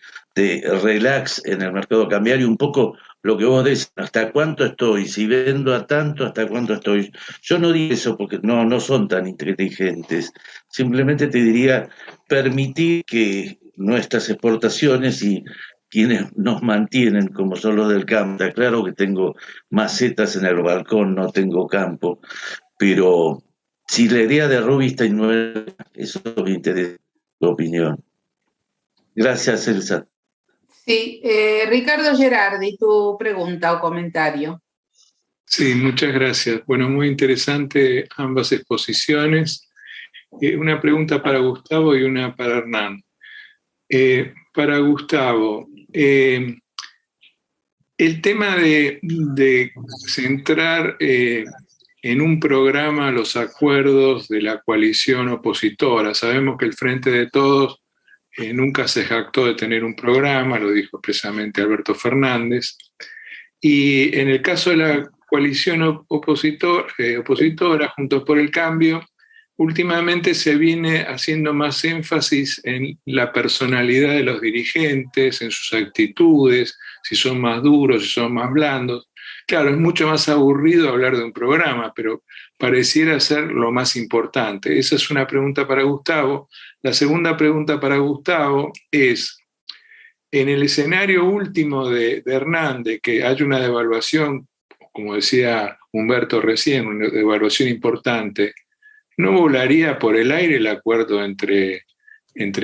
relax en el mercado cambiario? Un poco lo que vos decís, ¿hasta cuánto estoy? Si vendo a tanto, ¿hasta cuánto estoy? Yo no digo eso porque no son tan inteligentes. Simplemente te diría, permitir que nuestras exportaciones y quienes nos mantienen, como son los del campo, está claro que tengo macetas en el balcón, no tengo campo, pero si la idea de Rubinstein no es, eso me interesa tu opinión. Gracias, Elsa. Sí, Ricardo Gerardi, tu pregunta o comentario. Sí, muchas gracias. Bueno, muy interesante ambas exposiciones. Una pregunta para Gustavo y una para Hernán. Para Gustavo, el tema de centrar en un programa los acuerdos de la coalición opositora. Sabemos que el Frente de Todos nunca se jactó de tener un programa, lo dijo expresamente Alberto Fernández. Y en el caso de la coalición opositora, Juntos por el Cambio, últimamente se viene haciendo más énfasis en la personalidad de los dirigentes, en sus actitudes, si son más duros, si son más blandos. Claro, es mucho más aburrido hablar de un programa, pero pareciera ser lo más importante. Esa es una pregunta para Gustavo. La segunda pregunta para Gustavo es, en el escenario último de Hernández, que hay una devaluación, como decía Humberto recién, una devaluación importante, ¿no volaría por el aire el acuerdo entre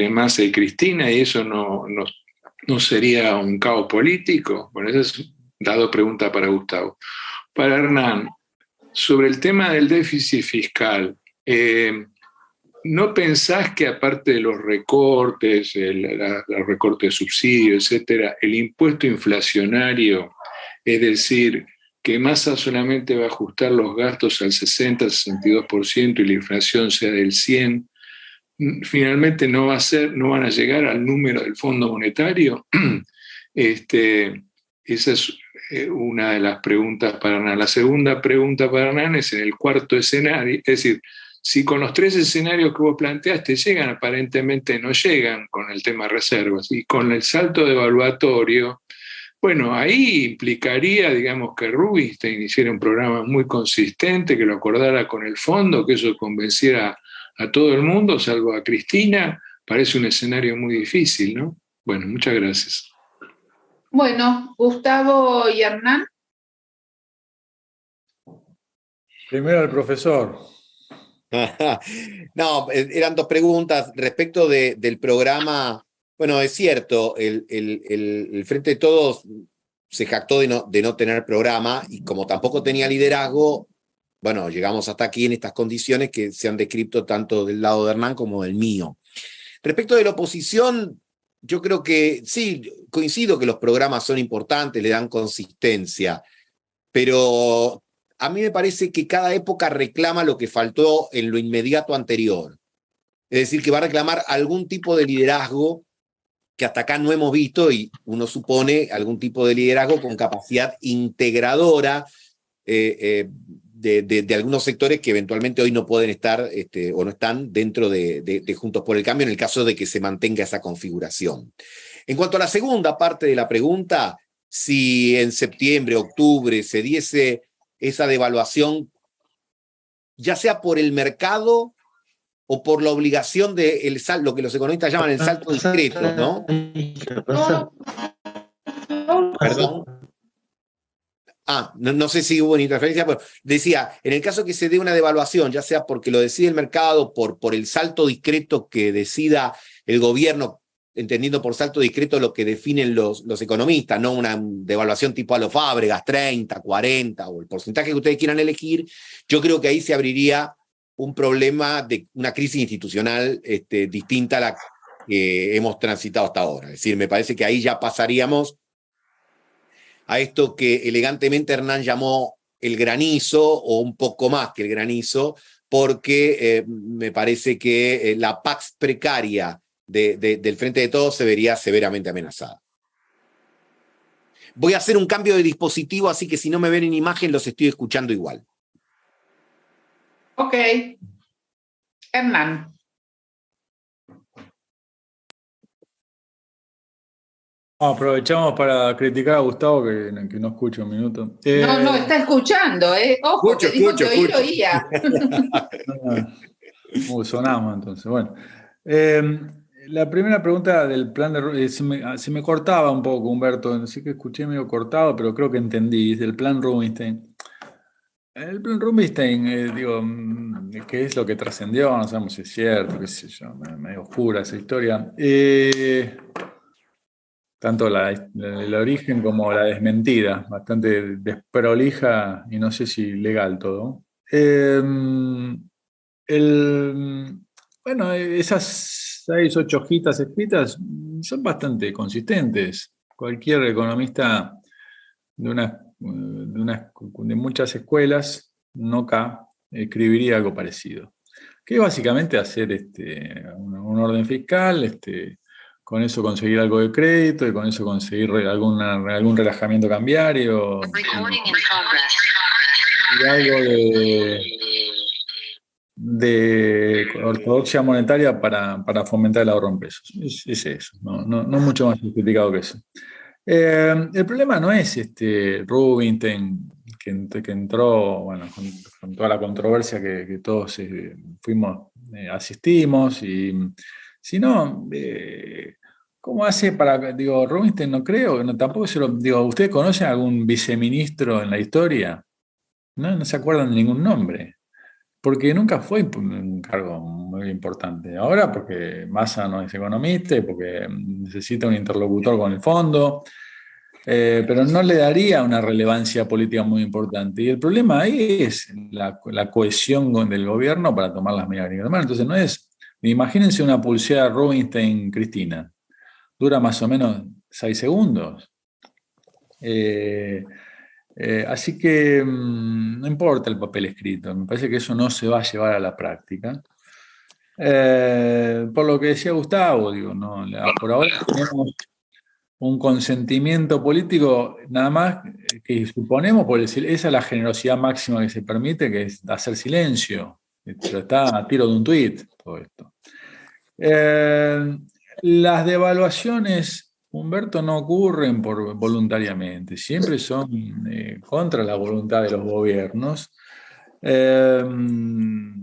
Massa y Cristina y eso no sería un caos político? Bueno, esa es la pregunta para Gustavo. Para Hernán, sobre el tema del déficit fiscal, ¿no pensás que aparte de los recortes, los recortes de subsidios, etcétera, el impuesto inflacionario, es decir, que Massa solamente va a ajustar los gastos al 60-62% y la inflación sea del 100%, finalmente no van a llegar al número del Fondo Monetario? Esa es una de las preguntas para Hernán. La segunda pregunta para Hernán es en el cuarto escenario, es decir, si con los tres escenarios que vos planteaste llegan, aparentemente no llegan con el tema reservas, y con el salto devaluatorio, bueno, ahí implicaría, digamos, que Rubinstein hiciera un programa muy consistente, que lo acordara con el fondo, que eso convenciera a todo el mundo, salvo a Cristina. Parece un escenario muy difícil, ¿no? Bueno, muchas gracias. Bueno, Gustavo y Hernán. Primero al profesor. No, eran dos preguntas respecto del programa. Bueno, es cierto, el Frente de Todos se jactó de no tener programa, y como tampoco tenía liderazgo, bueno, llegamos hasta aquí en estas condiciones que se han descrito tanto del lado de Hernán como del mío. Respecto de la oposición, yo creo que sí, coincido que los programas son importantes, le dan consistencia, pero a mí me parece que cada época reclama lo que faltó en lo inmediato anterior. Es decir, que va a reclamar algún tipo de liderazgo que hasta acá no hemos visto, y uno supone algún tipo de liderazgo con capacidad integradora de algunos sectores que eventualmente hoy no pueden estar o no están dentro de Juntos por el Cambio, en el caso de que se mantenga esa configuración. En cuanto a la segunda parte de la pregunta, si en septiembre, octubre se diese esa devaluación, ya sea por el mercado o por la obligación de lo que los economistas llaman el salto discreto, ¿no? Perdón. No sé si hubo una interferencia, pero decía, en el caso que se dé una devaluación, ya sea porque lo decide el mercado, por el salto discreto que decida el gobierno, entendiendo por salto discreto lo que definen los economistas, no una devaluación tipo a los Fábregas, 30, 40, o el porcentaje que ustedes quieran elegir, yo creo que ahí se abriría un problema de una crisis institucional distinta a la que hemos transitado hasta ahora. Es decir, me parece que ahí ya pasaríamos a esto que elegantemente Hernán llamó el granizo, o un poco más que el granizo, porque me parece que la pax precaria del Frente de Todos se vería severamente amenazada. Voy a hacer un cambio de dispositivo, así que si no me ven en imagen, los estoy escuchando igual. Ok. Hernán. Aprovechamos para criticar a Gustavo, que no escucho un minuto. No, está escuchando, ¿eh? Ojo, te digo que oír, oía. Sonamos entonces. Bueno. La primera pregunta del plan de se me cortaba un poco, Humberto, así que escuché medio cortado, pero creo que entendí, del plan Rubinstein. El plan Rubinstein, ¿qué es lo que trascendió? No sabemos si es cierto, qué sé yo, medio oscura esa historia. Tanto el origen como la desmentida, bastante desprolija y no sé si legal todo. Bueno, esas 6, 8 hojitas escritas son bastante consistentes. Cualquier economista de muchas escuelas NOCA escribiría algo parecido, que es básicamente hacer un orden fiscal, con eso conseguir algo de crédito y con eso conseguir algún relajamiento cambiario y algo de ortodoxia monetaria para fomentar el ahorro en pesos. Es eso, no mucho más sofisticado que eso. El problema no es Rubinstein, que entró, bueno, con toda la controversia que todos asistimos, sino ¿cómo hace para, Rubinstein no creo, tampoco ¿ustedes conocen algún viceministro en la historia? No se acuerdan de ningún nombre, porque nunca fue un cargo muy importante. Ahora porque Massa no es economista y porque necesita un interlocutor con el fondo, pero no le daría una relevancia política muy importante. Y el problema ahí es la cohesión del gobierno para tomar las medidas. Entonces no es, imagínense una pulseada Rubinstein-Cristina, dura más o menos 6 segundos. Así que no importa el papel escrito, me parece que eso no se va a llevar a la práctica. Por lo que decía Gustavo, por ahora tenemos un consentimiento político nada más que suponemos, por decir, esa es la generosidad máxima que se permite, que es hacer silencio. Pero está a tiro de un tuit todo esto. Las devaluaciones, Humberto, no ocurren voluntariamente, siempre son contra la voluntad de los gobiernos.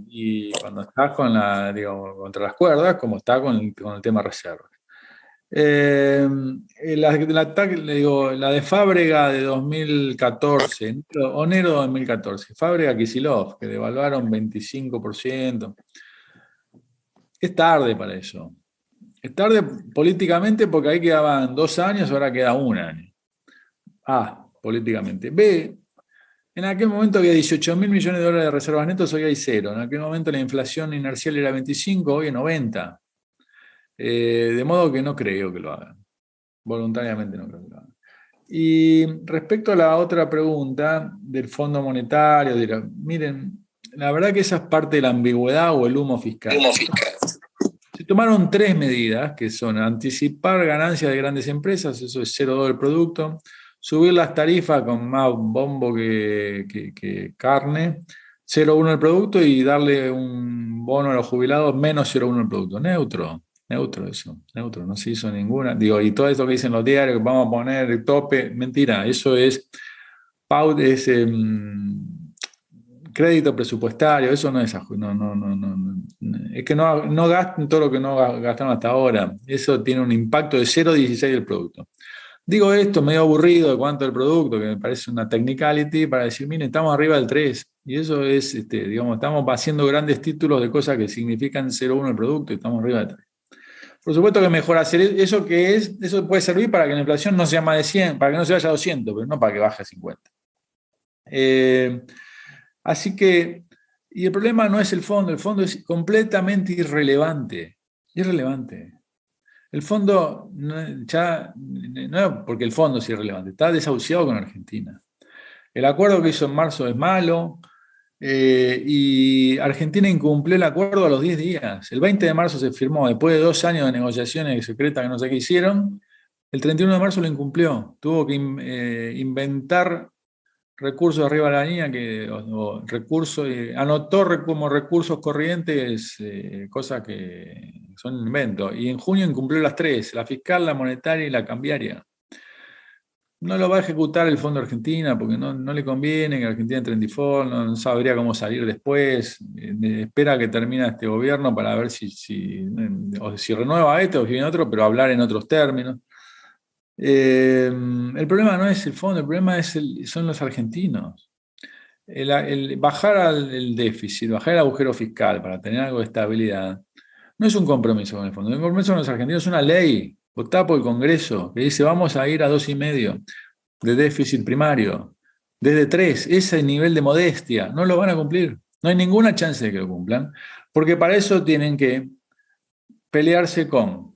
Y cuando estás contra las cuerdas, como está con el tema reservas. La de Fábrega de 2014, enero de 2014, Fábrega-Kicillof, que devaluaron 25%. Es tarde para eso. Es tarde políticamente porque ahí quedaban 2 años, ahora queda 1 año. Políticamente. B, en aquel momento había 18.000 millones de dólares de reservas netas, hoy hay 0. En aquel momento la inflación inercial era 25, hoy es 90. De modo que no creo que lo hagan. Voluntariamente no creo que lo hagan. Y respecto a la otra pregunta del Fondo Monetario, miren, la verdad que esa es parte de la ambigüedad o el humo fiscal. Se tomaron 3 medidas, que son anticipar ganancias de grandes empresas, eso es 0,2 del producto, subir las tarifas con más bombo que carne, 0,1 del producto, y darle un bono a los jubilados menos 0,1 del producto. Neutro eso, no se hizo ninguna. Y todo esto que dicen los diarios, que vamos a poner el tope, mentira, eso es crédito presupuestario, eso no es es que no gasten todo lo que no gastaron hasta ahora. Eso tiene un impacto de 0,16 del producto. Digo esto medio aburrido de cuánto del producto, que me parece una technicality, para decir, miren, estamos arriba del 3, y eso es, estamos haciendo grandes títulos de cosas que significan 0,1 el producto y estamos arriba del 3. Por supuesto que mejor hacer eso, eso puede servir para que la inflación no sea más de 100, para que no se vaya a 200, pero no para que baje a 50. Así que, y el problema no es el fondo es completamente irrelevante. El fondo, no porque el fondo es irrelevante, está desahuciado con Argentina. El acuerdo que hizo en marzo es malo, y Argentina incumplió el acuerdo a los 10 días. El 20 de marzo se firmó, después de 2 años de negociaciones secretas que no sé qué hicieron, el 31 de marzo lo incumplió. Tuvo que inventar recursos arriba de la línea, anotó como recursos corrientes cosas que son inventos. Y en junio incumplió las 3, la fiscal, la monetaria y la cambiaria. No lo va a ejecutar el Fondo Argentina porque no le conviene que Argentina entre en default, no sabría cómo salir después. Espera que termine este gobierno para ver si renueva esto o si viene otro, pero hablar en otros términos. El problema no es el fondo, el problema son los argentinos. Bajar el déficit, bajar el agujero fiscal para tener algo de estabilidad, no es un compromiso con el fondo. El compromiso con los argentinos es una ley votada por el Congreso que dice vamos a ir a 2,5 de déficit primario, desde 3, ese nivel de modestia. No lo van a cumplir, no hay ninguna chance de que lo cumplan, porque para eso tienen que pelearse con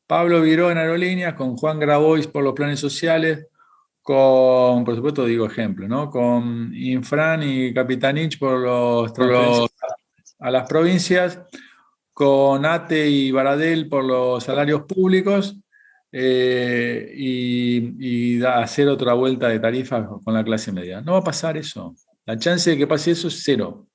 Pablo Viró en Aerolíneas, con Juan Grabois por los planes sociales, por supuesto digo ejemplo, ¿no? Con Infran y Capitanich por los a las provincias, con ATE y Baradel por los salarios públicos, y hacer otra vuelta de tarifas con la clase media. No va a pasar eso. La chance de que pase eso es cero.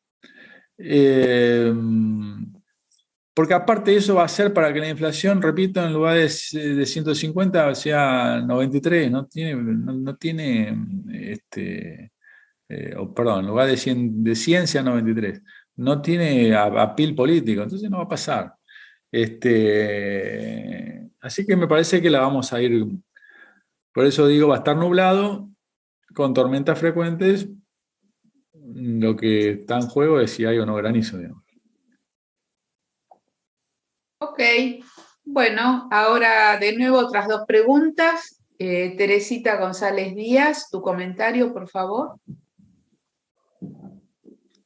Porque aparte eso va a ser para que la inflación, repito, en lugar de 150 sea 93, no tiene perdón, en lugar de 100 sea 93, no tiene apil político, entonces no va a pasar. Así que me parece que la vamos a ir, por eso digo, va a estar nublado, con tormentas frecuentes, lo que está en juego es si hay o no granizo, digamos. Ok, bueno, ahora de nuevo otras dos preguntas. Teresita González Díaz, tu comentario, por favor.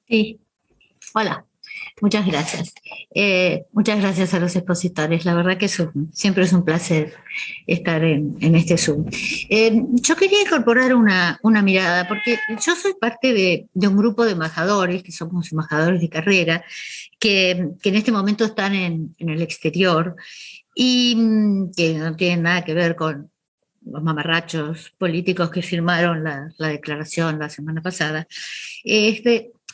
Sí, hola, muchas gracias. Muchas gracias a los expositores. La verdad que siempre es un placer estar en este Zoom. Yo quería incorporar una mirada, porque yo soy parte de un grupo de embajadores, que somos embajadores de carrera, que en este momento están en el exterior y que no tienen nada que ver con los mamarrachos políticos que firmaron la declaración la semana pasada.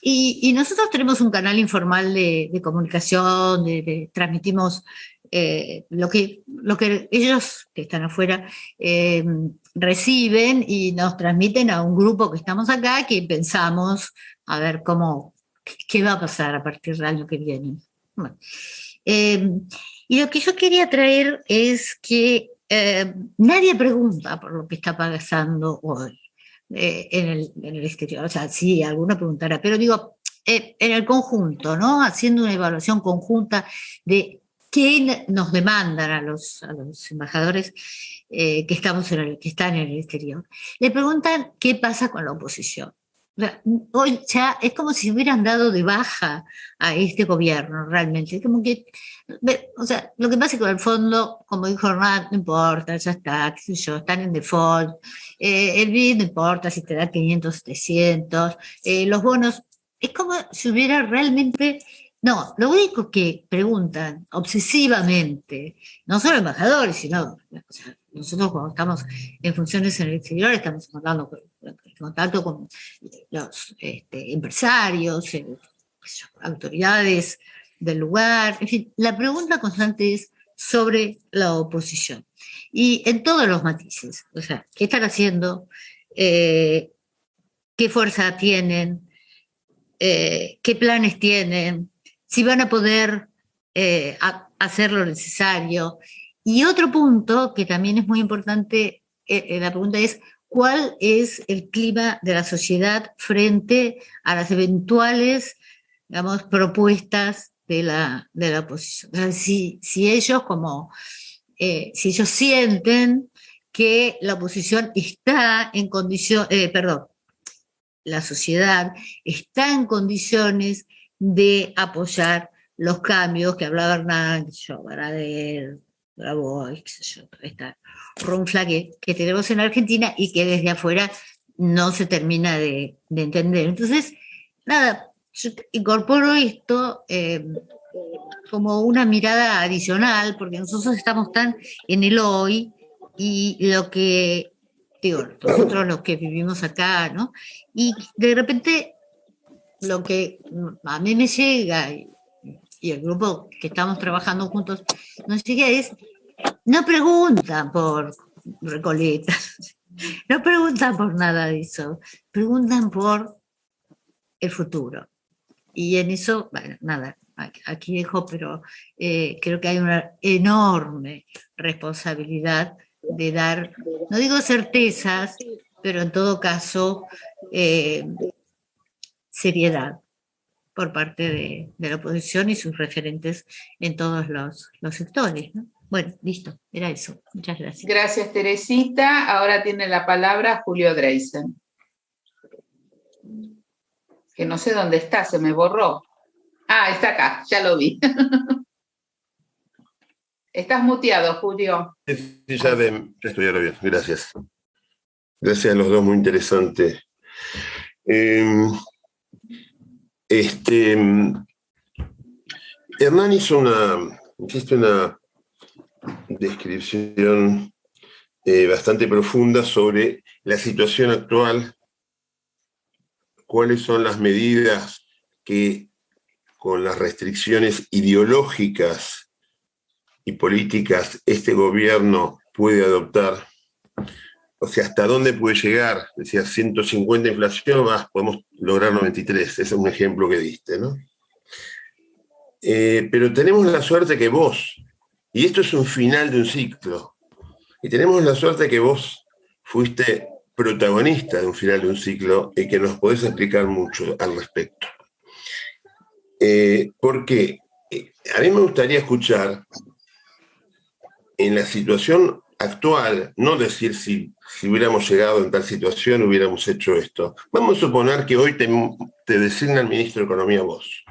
Y nosotros tenemos un canal informal de comunicación, transmitimos lo que ellos que están afuera reciben y nos transmiten a un grupo que estamos acá, que pensamos a ver qué va a pasar a partir del año que viene. Bueno, y lo que yo quería traer es que nadie pregunta por lo que está pasando hoy en el exterior. O sea, sí, alguno preguntará, pero digo, en el conjunto, ¿no? Haciendo una evaluación conjunta de qué nos demandan a los embajadores que están en el exterior. Le preguntan qué pasa con la oposición. O sea, hoy ya es como si hubieran dado de baja a este gobierno, realmente. Es como que, o sea, lo que pasa es que con el fondo, como dijo Hernán, no importa, ya está, qué sé yo, están en default. El BID no importa si te da 500, 700. Los bonos, es como si hubiera realmente. No, lo único que preguntan obsesivamente, no solo embajadores, sino, o sea, nosotros cuando estamos en funciones en el exterior estamos en contacto con los empresarios, autoridades del lugar, en fin, la pregunta constante es sobre la oposición y en todos los matices, o sea, ¿qué están haciendo? ¿Qué fuerza tienen? ¿Qué planes tienen? Si van a poder hacer lo necesario. Y otro punto que también es muy importante, la pregunta es, ¿cuál es el clima de la sociedad frente a las eventuales, digamos, propuestas de la oposición? O sea, si ellos si ellos sienten que la oposición está en condición, la sociedad está en condiciones de apoyar los cambios que hablaba Hernán, Baradel, Grabois, esta runfla que tenemos en Argentina y que desde afuera no se termina de entender. Entonces, nada, yo incorporo esto como una mirada adicional, porque nosotros estamos tan en el hoy y lo que, digo, nosotros los que vivimos acá, ¿no? Y de repente lo que a mí me llega y el grupo que estamos trabajando juntos nos llega es, no preguntan por Recoleta, no preguntan por nada de eso, preguntan por el futuro. Y en eso, bueno, nada, aquí dejo, pero creo que hay una enorme responsabilidad de dar, no digo certezas, pero en todo caso seriedad por parte de la oposición y sus referentes en todos los sectores, ¿no? Bueno, listo, era eso. Muchas gracias. Gracias, Teresita. Ahora tiene la palabra Julio Dreisen. Que no sé dónde está, se me borró. Ah, está acá, ya lo vi. Estás muteado, Julio. Sí, ya estoy ahora bien, gracias. Gracias a los dos, muy interesante. Hernán hizo una descripción bastante profunda sobre la situación actual, cuáles son las medidas que con las restricciones ideológicas y políticas este gobierno puede adoptar. O sea, ¿hasta dónde puede llegar? Decía, 150 inflación, podemos lograr 93. Ese es un ejemplo que diste, ¿no? Pero tenemos la suerte que vos, y esto es un final de un ciclo, y tenemos la suerte que vos fuiste protagonista de un final de un ciclo y que nos podés explicar mucho al respecto. Porque a mí me gustaría escuchar, en la situación actual, no decir si hubiéramos llegado en tal situación hubiéramos hecho esto. Vamos a suponer que hoy te designa el ministro de Economía vos.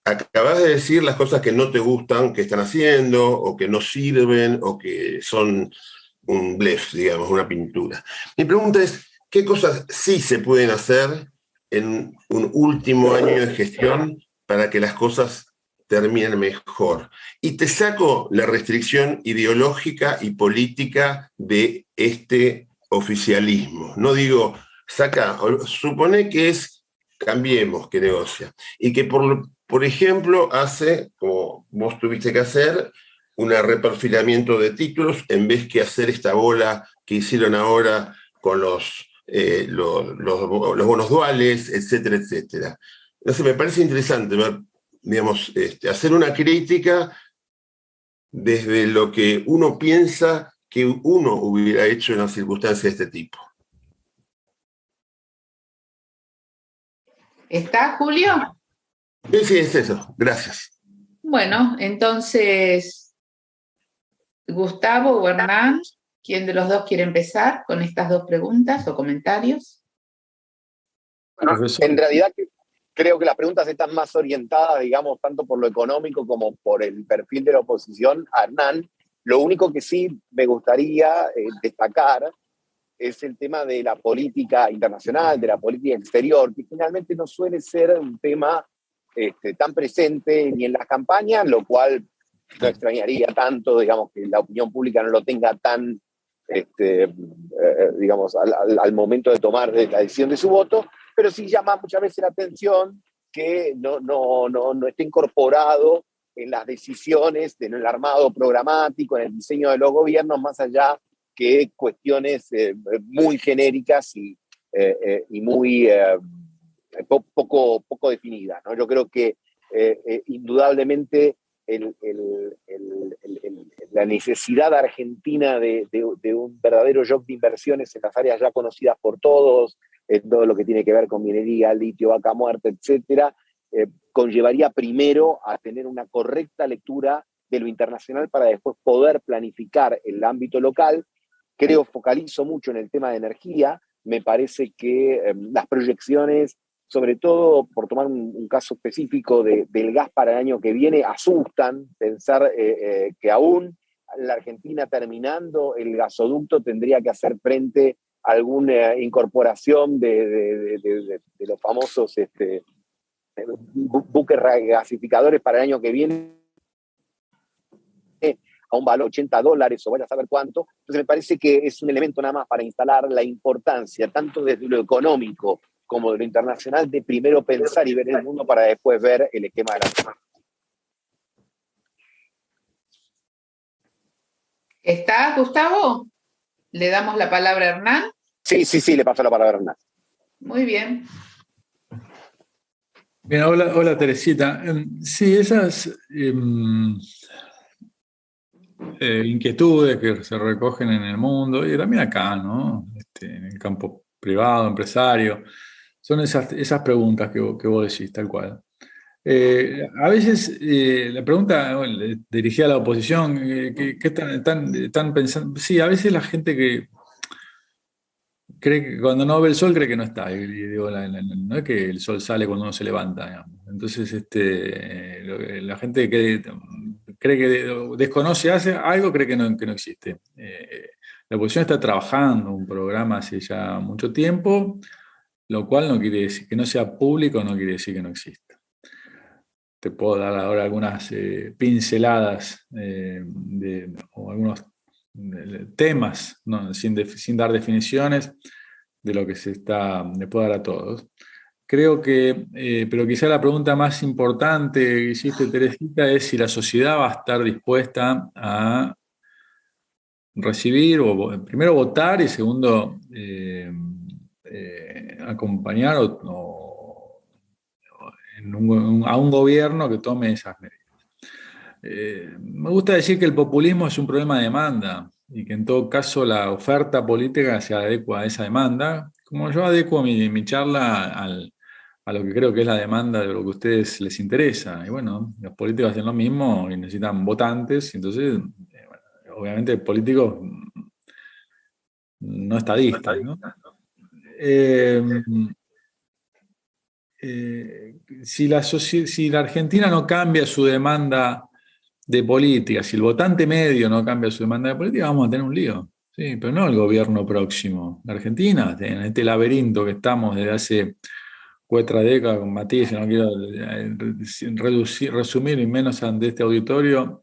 Acabas de decir las cosas que no te gustan, que están haciendo, o que no sirven, o que son un blef, digamos, una pintura. Mi pregunta es, ¿qué cosas sí se pueden hacer en un último año de gestión para que las cosas terminen mejor? Y te saco la restricción ideológica y política de este oficialismo. No digo, supone que es Cambiemos que negocia. Y que, por ejemplo, hace, como vos tuviste que hacer, un reperfilamiento de títulos en vez que hacer esta bola que hicieron ahora con los bonos duales, etcétera, etcétera. Entonces me parece interesante ver, digamos, hacer una crítica desde lo que uno piensa que uno hubiera hecho en una circunstancia de este tipo. ¿Está, Julio? Sí, es eso. Gracias. Bueno, entonces, Gustavo o Hernán, ¿quién de los dos quiere empezar con estas dos preguntas o comentarios? En realidad creo que las preguntas están más orientadas, digamos, tanto por lo económico como por el perfil de la oposición a Hernán. Lo único que sí me gustaría destacar es el tema de la política internacional, de la política exterior, que finalmente no suele ser un tema tan presente ni en las campañas, lo cual no extrañaría tanto, digamos, que la opinión pública no lo tenga tan, digamos, al momento de tomar la decisión de su voto, pero sí llama muchas veces la atención que no esté incorporado en las decisiones, en el armado programático, en el diseño de los gobiernos, más allá que cuestiones muy genéricas y muy poco definidas, ¿no? Yo creo que indudablemente la necesidad argentina de un verdadero shock de inversiones en las áreas ya conocidas por todos, todo lo que tiene que ver con minería, litio, vaca muerta, etcétera, conllevaría primero a tener una correcta lectura de lo internacional para después poder planificar el ámbito local. Focalizo mucho en el tema de energía. Me parece que las proyecciones, sobre todo por tomar un caso específico del gas para el año que viene, asustan. Pensar que aún la Argentina terminando el gasoducto tendría que hacer frente a alguna incorporación de los famosos buques regasificadores para el año que viene a un valor $80 o vaya a saber cuánto. Entonces me parece que es un elemento nada más para instalar la importancia, tanto desde lo económico como de lo internacional, de primero pensar y ver el mundo para después ver el esquema de la semana. ¿Está, Gustavo? ¿Le damos la palabra a Hernán? Sí, le paso la palabra a Hernán. Muy bien. Bien, hola Teresita. Sí, esas inquietudes que se recogen en el mundo y también acá, ¿no? En el campo privado, empresario, son esas preguntas que vos decís, tal cual. A veces la pregunta dirigida a la oposición, ¿qué están pensando? Sí, a veces la gente que cree que cuando no ve el sol cree que no está. Y digo, no es que el sol sale cuando uno se levanta, digamos. Entonces, la gente que cree que desconoce algo, cree que no existe. La oposición está trabajando un programa hace ya mucho tiempo, lo cual no quiere decir que no sea público, no quiere decir que no exista. Te puedo dar ahora algunas pinceladas o algunos temas, ¿no? sin dar definiciones de lo que le puedo dar a todos. Creo que, pero quizá la pregunta más importante que hiciste, Teresita, es si la sociedad va a estar dispuesta a recibir, o primero votar y segundo acompañar a un gobierno que tome esas medidas. Me gusta decir que el populismo es un problema de demanda y que en todo caso la oferta política se adecua a esa demanda, como yo adecuo mi charla a lo que creo que es la demanda de lo que a ustedes les interesa. Y bueno, los políticos hacen lo mismo y necesitan votantes, entonces, obviamente, políticos no estadistas, ¿no? Si la Argentina no cambia su demanda de política, si el votante medio no cambia su demanda de política, vamos a tener un lío. Sí, pero no el gobierno próximo. La Argentina, en este laberinto que estamos desde hace 4 décadas con Matías, no quiero resumir y menos ante este auditorio,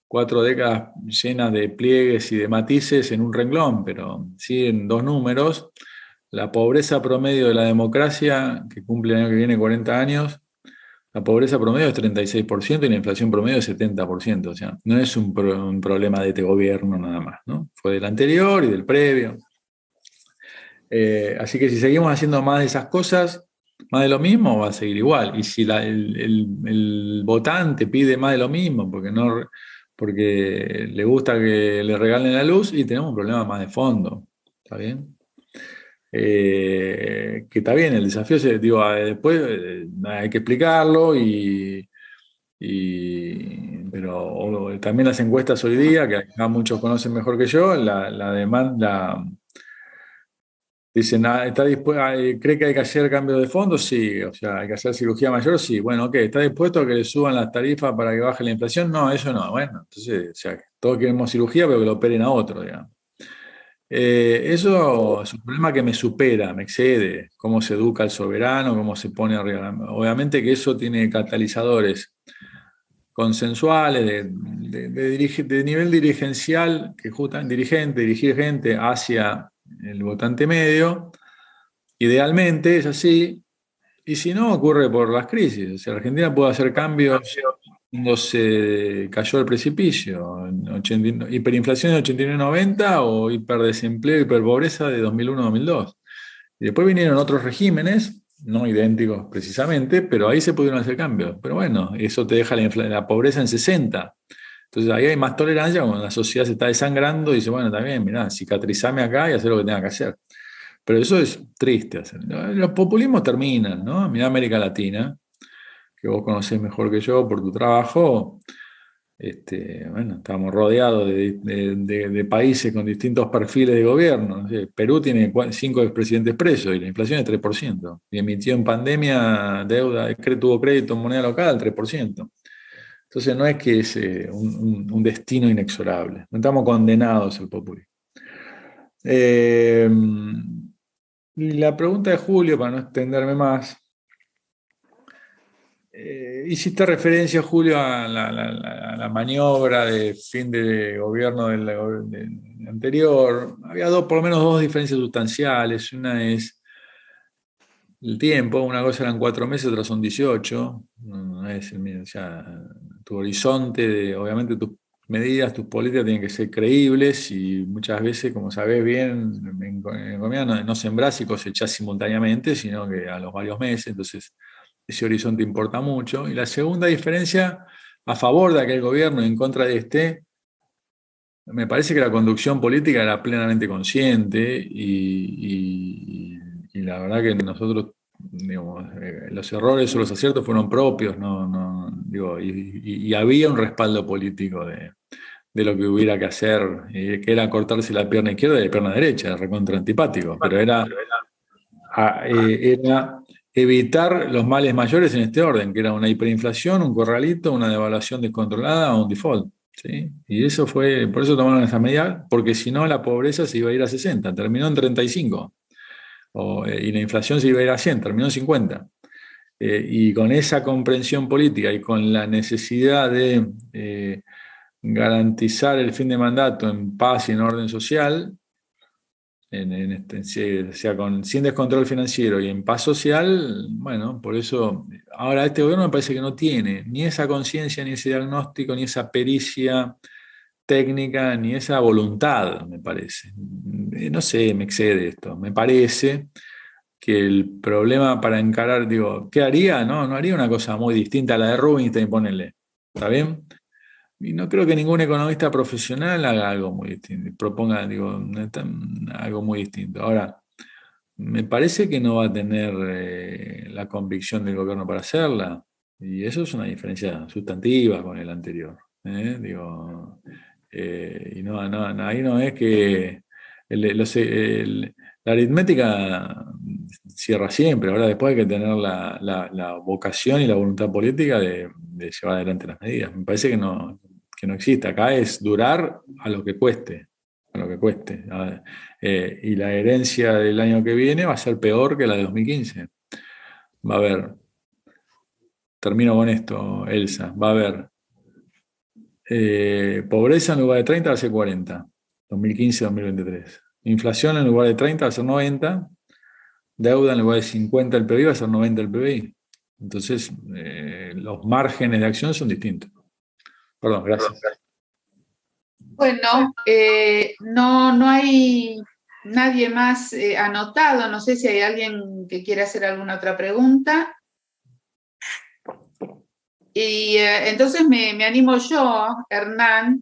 4 décadas llenas de pliegues y de matices en un renglón, pero sí en 2 números. La pobreza promedio de la democracia, que cumple el año que viene 40 años, la pobreza promedio es 36% y la inflación promedio es 70%. O sea, no es un problema de este gobierno nada más, ¿no? Fue del anterior y del previo. Así que si seguimos haciendo más de esas cosas, más de lo mismo, va a seguir igual. Y si el votante pide más de lo mismo porque le gusta que le regalen la luz, y tenemos un problema más de fondo. ¿Está bien? Que está bien, el desafío después hay que explicarlo, pero también las encuestas hoy día, que acá muchos conocen mejor que yo, la demanda, dicen, ¿cree que hay que hacer cambios de fondo? Sí, o sea, hay que hacer cirugía mayor, sí. Bueno, ok, ¿está dispuesto a que le suban las tarifas para que baje la inflación? No, eso no. Bueno, entonces, o sea, todos queremos cirugía, pero que lo operen a otro, digamos. Eso es un problema que me supera, me excede, cómo se educa al soberano, cómo se pone arriba. Obviamente que eso tiene catalizadores consensuales de nivel dirigencial, que dirigir gente hacia el votante medio, idealmente es así, y si no, ocurre por las crisis. O sea, Argentina puede hacer cambios cuando se cayó el precipicio, hiperinflación de 89-90 o hiperdesempleo, hiperpobreza de 2001-2002. Y después vinieron otros regímenes, no idénticos precisamente, pero ahí se pudieron hacer cambios. Pero bueno, eso te deja la pobreza en 60. Entonces ahí hay más tolerancia cuando la sociedad se está desangrando y dice, bueno, está bien, mirá, cicatrizame acá y hacer lo que tenga que hacer. Pero eso es triste hacer. Los populismos terminan, ¿no? Mirá América Latina, que vos conocés mejor que yo por tu trabajo. Bueno, estamos rodeados de países con distintos perfiles de gobierno. No sé, Perú tiene 5 expresidentes presos y la inflación es 3%. Y emitió en pandemia deuda, tuvo crédito en moneda local 3%. Entonces no es que es un destino inexorable. No estamos condenados al populismo. Y la pregunta de Julio, para no extenderme más, hiciste referencia, Julio, a la maniobra de fin de gobierno del anterior. Había por lo menos 2 diferencias sustanciales. Una es el tiempo, una cosa eran 4 meses, otra son 18. No es el mismo. O sea, tu horizonte, obviamente tus medidas, tus políticas tienen que ser creíbles y muchas veces, como sabés bien, en economía no sembrás y cosechás simultáneamente, sino que a los varios meses. Entonces, ese horizonte importa mucho. Y la segunda diferencia, a favor de aquel gobierno y en contra de este, me parece que la conducción política era plenamente consciente y la verdad que nosotros, digamos, los errores o los aciertos fueron propios, y había un respaldo político de lo que hubiera que hacer, que era cortarse la pierna izquierda y la pierna derecha, recontra antipático, pero era evitar los males mayores en este orden, que era una hiperinflación, un corralito, una devaluación descontrolada o un default. ¿sí? Y eso fue, por eso tomaron esa medida, porque si no la pobreza se iba a ir a 60, terminó en 35. Y la inflación se iba a ir a 100, terminó en 50. Y con esa comprensión política y con la necesidad de garantizar el fin de mandato en paz y en orden social, o sea, sin descontrol financiero y en paz social, bueno, por eso, ahora este gobierno me parece que no tiene ni esa conciencia, ni ese diagnóstico, ni esa pericia técnica, ni esa voluntad, me parece. No sé, me excede esto. Me parece que el problema para encarar, digo, ¿qué haría? No haría una cosa muy distinta a la de Rubinstein, ponele. ¿Está bien? Y no creo que ningún economista profesional haga algo muy distinto, proponga, digo, algo muy distinto. Ahora, me parece que no va a tener la convicción del gobierno para hacerla, y eso es una diferencia sustantiva con el anterior. Digo, y ahí no es que la aritmética cierra siempre. Ahora después hay que tener la vocación y la voluntad política de llevar adelante las medidas. Me parece que no existe. Acá es durar a lo que cueste. A lo que cueste. Y la herencia del año que viene va a ser peor que la de 2015. Va a haber, termino con esto, Elsa, va a haber pobreza en lugar de 30 va a ser 40, 2015-2023. Inflación en lugar de 30 va a ser 90, deuda en lugar de 50 el PBI va a ser 90 el PBI. Entonces, los márgenes de acción son distintos. Perdón, gracias. Bueno, no hay nadie más anotado. No sé si hay alguien que quiera hacer alguna otra pregunta. Y entonces me animo yo, Hernán.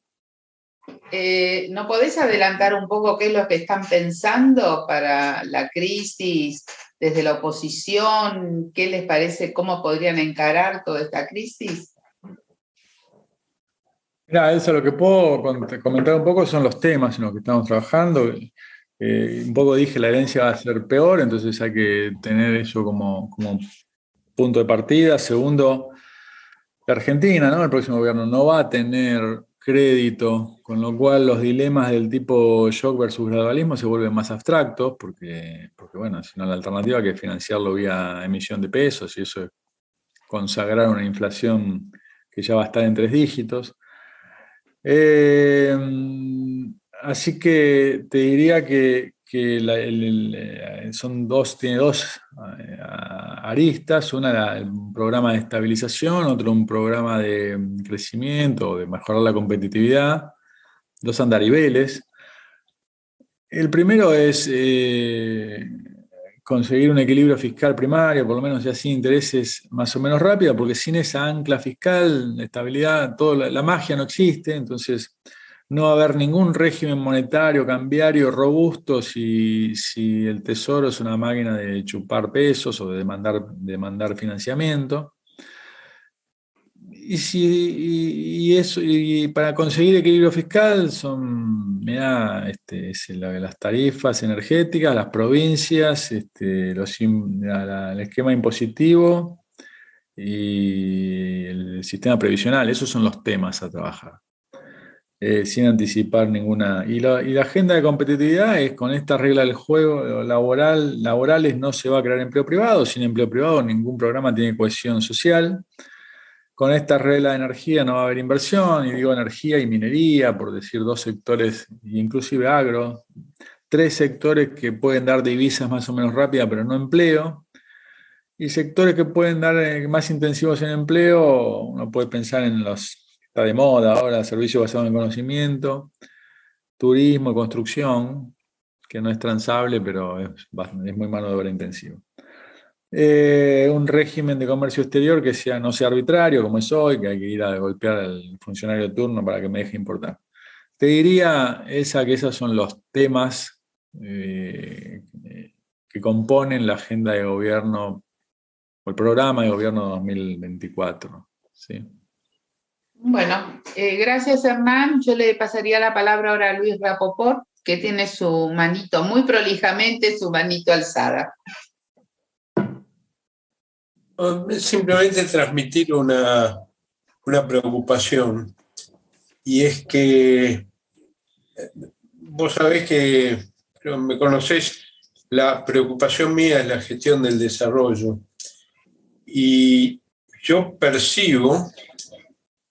¿No podés adelantar un poco qué es lo que están pensando para la crisis desde la oposición? ¿Qué les parece? ¿Cómo podrían encarar toda esta crisis? Mira, Elsa, lo que puedo comentar un poco son los temas en los que estamos trabajando. Un poco dije, la herencia va a ser peor, entonces hay que tener eso como punto de partida. Segundo, la Argentina, ¿no? El próximo gobierno no va a tener crédito, con lo cual los dilemas del tipo shock versus gradualismo se vuelven más abstractos, porque bueno, si no la alternativa que es financiarlo vía emisión de pesos, y eso es consagrar una inflación que ya va a estar en 3 dígitos. Así que te diría que tiene dos aristas, una el programa de estabilización, otro un programa de crecimiento, de mejorar la competitividad, 2 andariveles. El primero es conseguir un equilibrio fiscal primario, por lo menos ya sin intereses más o menos rápida, porque sin esa ancla fiscal, estabilidad, la magia no existe, entonces no va a haber ningún régimen monetario, cambiario robusto si el Tesoro es una máquina de chupar pesos o de demandar financiamiento. Y para conseguir equilibrio fiscal son, las tarifas energéticas, las provincias, el esquema impositivo y el sistema previsional. Esos son los temas a trabajar. Sin anticipar ninguna. Y la agenda de competitividad es con esta regla del juego laborales no se va a crear empleo privado. Sin empleo privado ningún programa tiene cohesión social. Con esta regla de energía no va a haber inversión, y digo energía y minería, por decir 2 sectores, inclusive agro, 3 sectores que pueden dar divisas más o menos rápidas, pero no empleo, y sectores que pueden dar más intensivos en empleo. Uno puede pensar en está de moda ahora, servicios basados en conocimiento, turismo y construcción, que no es transable, pero es muy mano de obra intensiva. Un régimen de comercio exterior que no sea arbitrario, como es hoy, que hay que ir a golpear al funcionario de turno para que me deje importar. Te diría, que esos son los temas que componen la agenda de gobierno, o el programa de gobierno 2024. ¿Sí? Bueno, gracias, Hernán. Yo le pasaría la palabra ahora a Luis Rapoport, que tiene su manito, muy prolijamente, su manito alzada. Simplemente transmitir una preocupación. y es que vos sabés que, pero me conocés, la preocupación mía es la gestión del desarrollo. Y yo percibo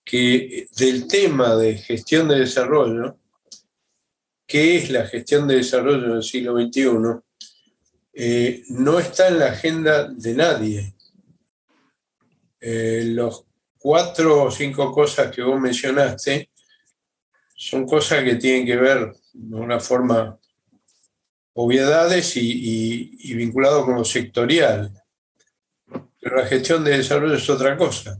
que del tema de gestión de desarrollo, ¿qué es la gestión de desarrollo del siglo XXI? No está en la agenda de nadie. Los 4 o 5 cosas que vos mencionaste son cosas que tienen que ver de una forma obviedades y vinculado con lo sectorial. Pero la gestión de desarrollo es otra cosa.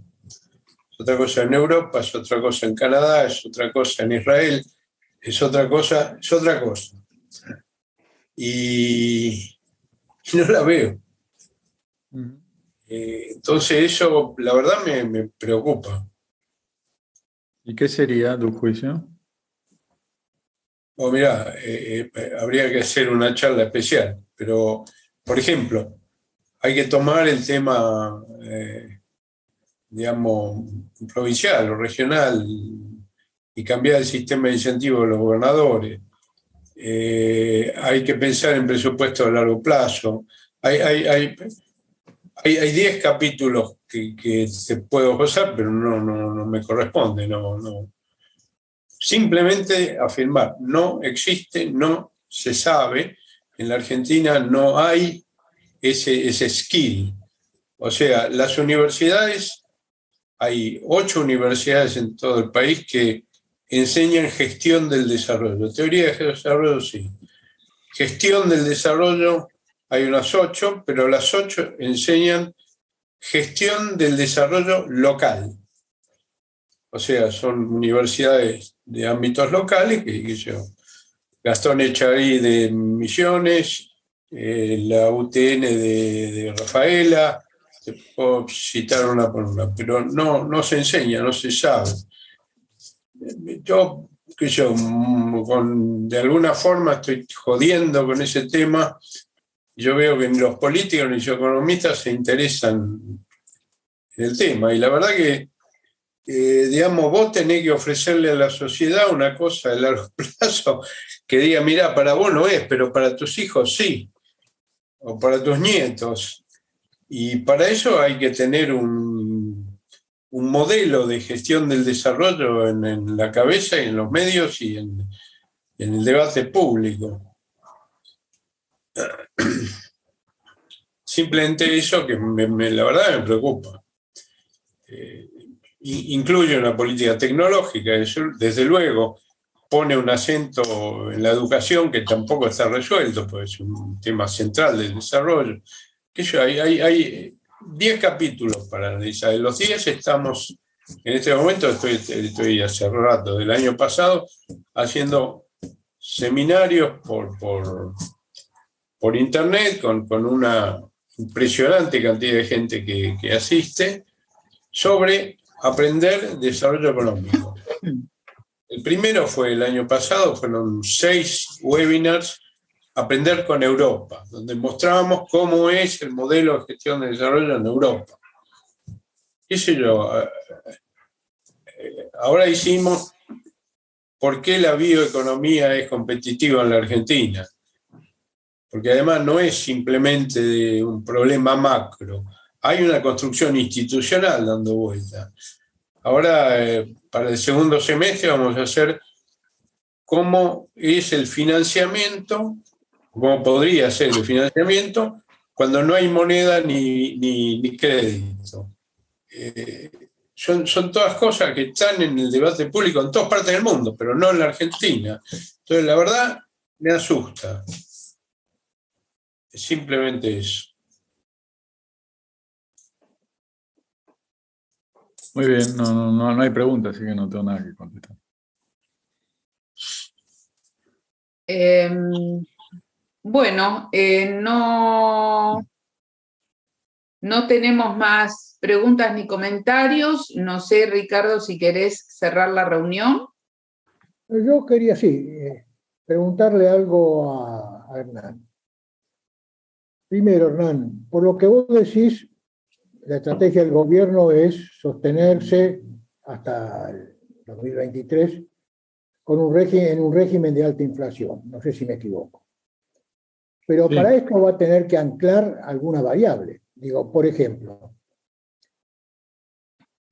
Es otra cosa en Europa, es otra cosa en Canadá, es otra cosa en Israel, es otra cosa, es otra cosa. Y no la veo. Entonces eso, la verdad, me preocupa. ¿Y qué sería tu juicio? Bueno, mirá, habría que hacer una charla especial, pero, por ejemplo, hay que tomar el tema, digamos, provincial o regional y cambiar el sistema de incentivos de los gobernadores. Hay que pensar en presupuestos a largo plazo. Hay 10 capítulos que te puedo pasar, pero no me corresponde. No. Simplemente afirmar, no existe, no se sabe. En la Argentina no hay ese skill. O sea, las universidades, hay 8 universidades en todo el país que enseñan gestión del desarrollo. Teoría de desarrollo, sí. Gestión del desarrollo, hay unas 8, pero las 8 enseñan gestión del desarrollo local. O sea, son universidades de ámbitos locales, que yo, Gastón Echarí de Misiones, la UTN de Rafaela, te puedo citar una por una, pero no se enseña, no se sabe. Yo, de alguna forma estoy jodiendo con ese tema. Yo veo que ni los políticos ni los economistas se interesan en el tema. Y la verdad que, digamos, vos tenés que ofrecerle a la sociedad una cosa de largo plazo que diga, mira, para vos no es, pero para tus hijos sí, o para tus nietos. Y para eso hay que tener un modelo de gestión del desarrollo en la cabeza y en los medios y en el debate público. Simplemente eso que la verdad me preocupa. Incluye una política tecnológica, desde luego pone un acento en la educación que tampoco está resuelto, pues es un tema central del desarrollo. Hay 10 capítulos para analizar. De los 10 estamos, en este momento estoy hace rato, del año pasado, haciendo seminarios por internet con una impresionante cantidad de gente que asiste sobre aprender desarrollo económico. El primero fue el año pasado, fueron 6 webinars, Aprender con Europa, donde mostrábamos cómo es el modelo de gestión de desarrollo en Europa. ¿Qué sé yo? Ahora hicimos por qué la bioeconomía es competitiva en la Argentina. Porque además no es simplemente un problema macro, hay una construcción institucional dando vuelta. Ahora, para el segundo semestre, vamos a hacer cómo es el financiamiento, cómo podría ser el financiamiento cuando no hay moneda ni crédito. Son todas cosas que están en el debate público en todas partes del mundo, pero no en la Argentina. Entonces, la verdad, me asusta. Es simplemente eso. Muy bien, no hay preguntas, así que no tengo nada que contestar. Bueno, no tenemos más preguntas ni comentarios. No sé, Ricardo, si querés cerrar la reunión. Yo quería, sí, preguntarle algo a Hernán. Primero, Hernán, por lo que vos decís, la estrategia del gobierno es sostenerse hasta 2023, en un régimen de alta inflación. No sé si me equivoco. Pero Sí. para esto va a tener que anclar alguna variable. Digo, por ejemplo,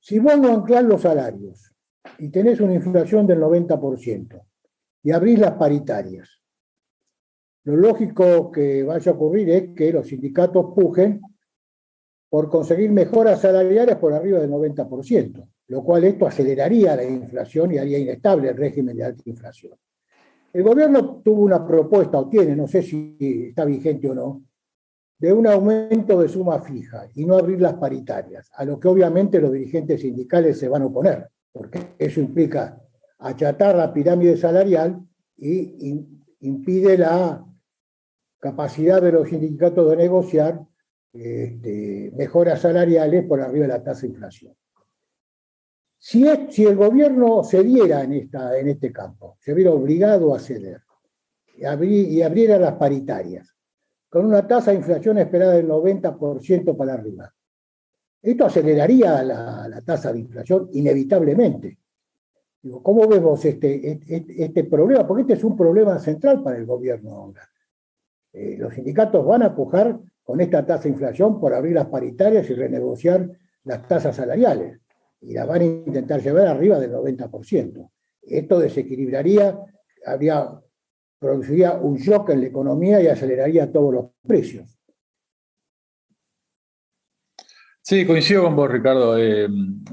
si vos no anclás los salarios y tenés una inflación del 90% y abrís las paritarias, lo lógico que vaya a ocurrir es que los sindicatos pujen por conseguir mejoras salariales por arriba del 90%, lo cual esto aceleraría la inflación y haría inestable el régimen de alta inflación. El gobierno tuvo una propuesta, o tiene, no sé si está vigente o no, de un aumento de suma fija y no abrir las paritarias, a lo que obviamente los dirigentes sindicales se van a oponer, porque eso implica achatar la pirámide salarial y impide la capacidad de los sindicatos de negociar mejoras salariales por arriba de la tasa de inflación. Si el gobierno cediera en este campo, se viera obligado a ceder y abriera las paritarias, con una tasa de inflación esperada del 90% para arriba, esto aceleraría la tasa de inflación inevitablemente. Digo, ¿cómo vemos este problema? Porque este es un problema central para el gobierno ahora. Los sindicatos van a pujar con esta tasa de inflación por abrir las paritarias y renegociar las tasas salariales. Y las van a intentar llevar arriba del 90%. Esto desequilibraría, produciría un shock en la economía y aceleraría todos los precios. Sí, coincido con vos, Ricardo.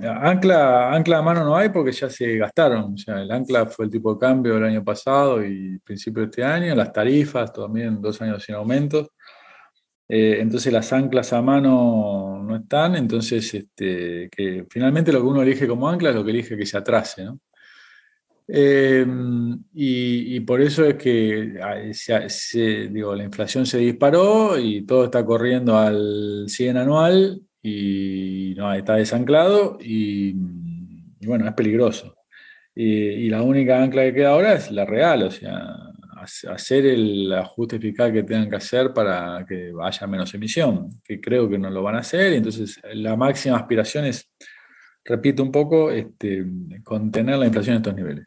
Ancla a mano no hay porque ya se gastaron. O sea, el ancla fue el tipo de cambio del año pasado y principio de este año, las tarifas también 2 años sin aumentos. Entonces las anclas a mano no están, entonces que finalmente lo que uno elige como ancla es lo que elige que se atrase, ¿no? Y por eso es que la inflación se disparó y todo está corriendo al 100 anual y no, está desanclado y bueno, es peligroso. Y la única ancla que queda ahora es la real, o sea, hacer el ajuste fiscal que tengan que hacer para que haya menos emisión, que creo que no lo van a hacer, y entonces la máxima aspiración es, repito un poco, contener la inflación en estos niveles.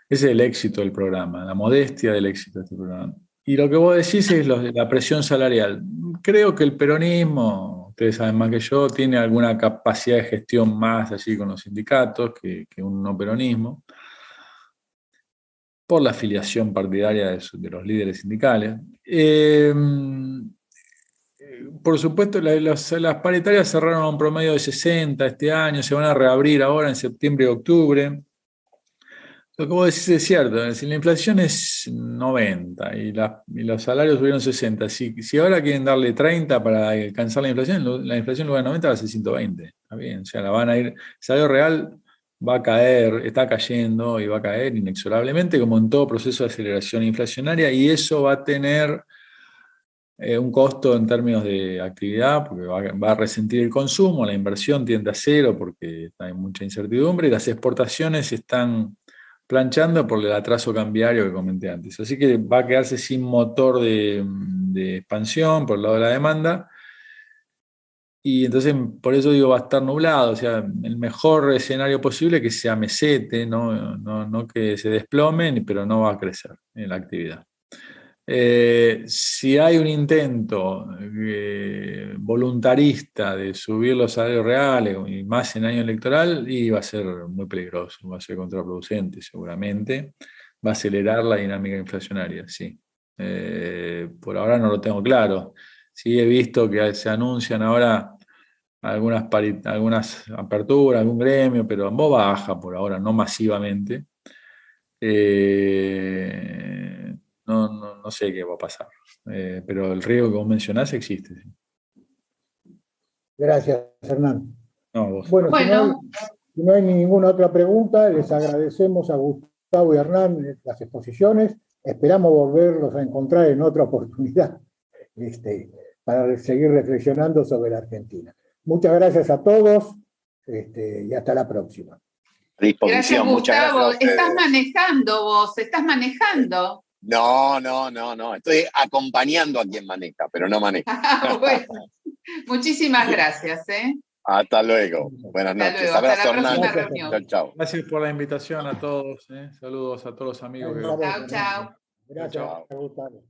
Ese es el éxito del programa, la modestia del éxito de este programa. Y lo que vos decís es la presión salarial. Creo que el peronismo, ustedes saben más que yo, tiene alguna capacidad de gestión más allí con los sindicatos que un no peronismo, por la afiliación partidaria de los líderes sindicales. Por supuesto, las paritarias cerraron a un promedio de 60 este año, se van a reabrir ahora en septiembre y octubre. Lo que vos decís es cierto, si la inflación es 90 y los salarios subieron 60, si ahora quieren darle 30 para alcanzar la inflación en lugar de 90 va a ser 120. Está bien, o sea, la van a ir, el salario real va a caer, está cayendo y va a caer inexorablemente, como en todo proceso de aceleración inflacionaria, y eso va a tener un costo en términos de actividad, porque va a resentir el consumo, la inversión tiende a cero porque hay mucha incertidumbre, y las exportaciones están planchando por el atraso cambiario que comenté antes. Así que va a quedarse sin motor de expansión por el lado de la demanda. Y entonces, por eso digo, va a estar nublado. O sea, el mejor escenario posible es que se amesete, no que se desplome, pero no va a crecer en la actividad. Si hay un intento voluntarista de subir los salarios reales, y más en año electoral, y va a ser muy peligroso, va a ser contraproducente seguramente, va a acelerar la dinámica inflacionaria, sí. Por ahora no lo tengo claro. Sí he visto que se anuncian ahora algunas aperturas, algún gremio, pero en voz baja por ahora, no masivamente. No sé qué va a pasar, pero el riesgo que vos mencionás existe. Sí. Gracias, Hernán. No, vos. Bueno, si no hay ninguna otra pregunta, les agradecemos a Gustavo y Hernán las exposiciones. Esperamos volverlos a encontrar en otra oportunidad para seguir reflexionando sobre la Argentina. Muchas gracias a todos y hasta la próxima. Gracias, Gustavo. Muchas gracias. Estás manejando vos, estás manejando. No. Estoy acompañando a quien maneja, pero no maneja. Bueno, muchísimas gracias. Hasta luego. Buenas Hasta noches. luego. Hasta Abrazo, la próxima Hernán. reunión. Chao, chao. Gracias por la invitación a todos. Saludos a todos los amigos. Chao, chao. Gracias, Chao. Gustavo.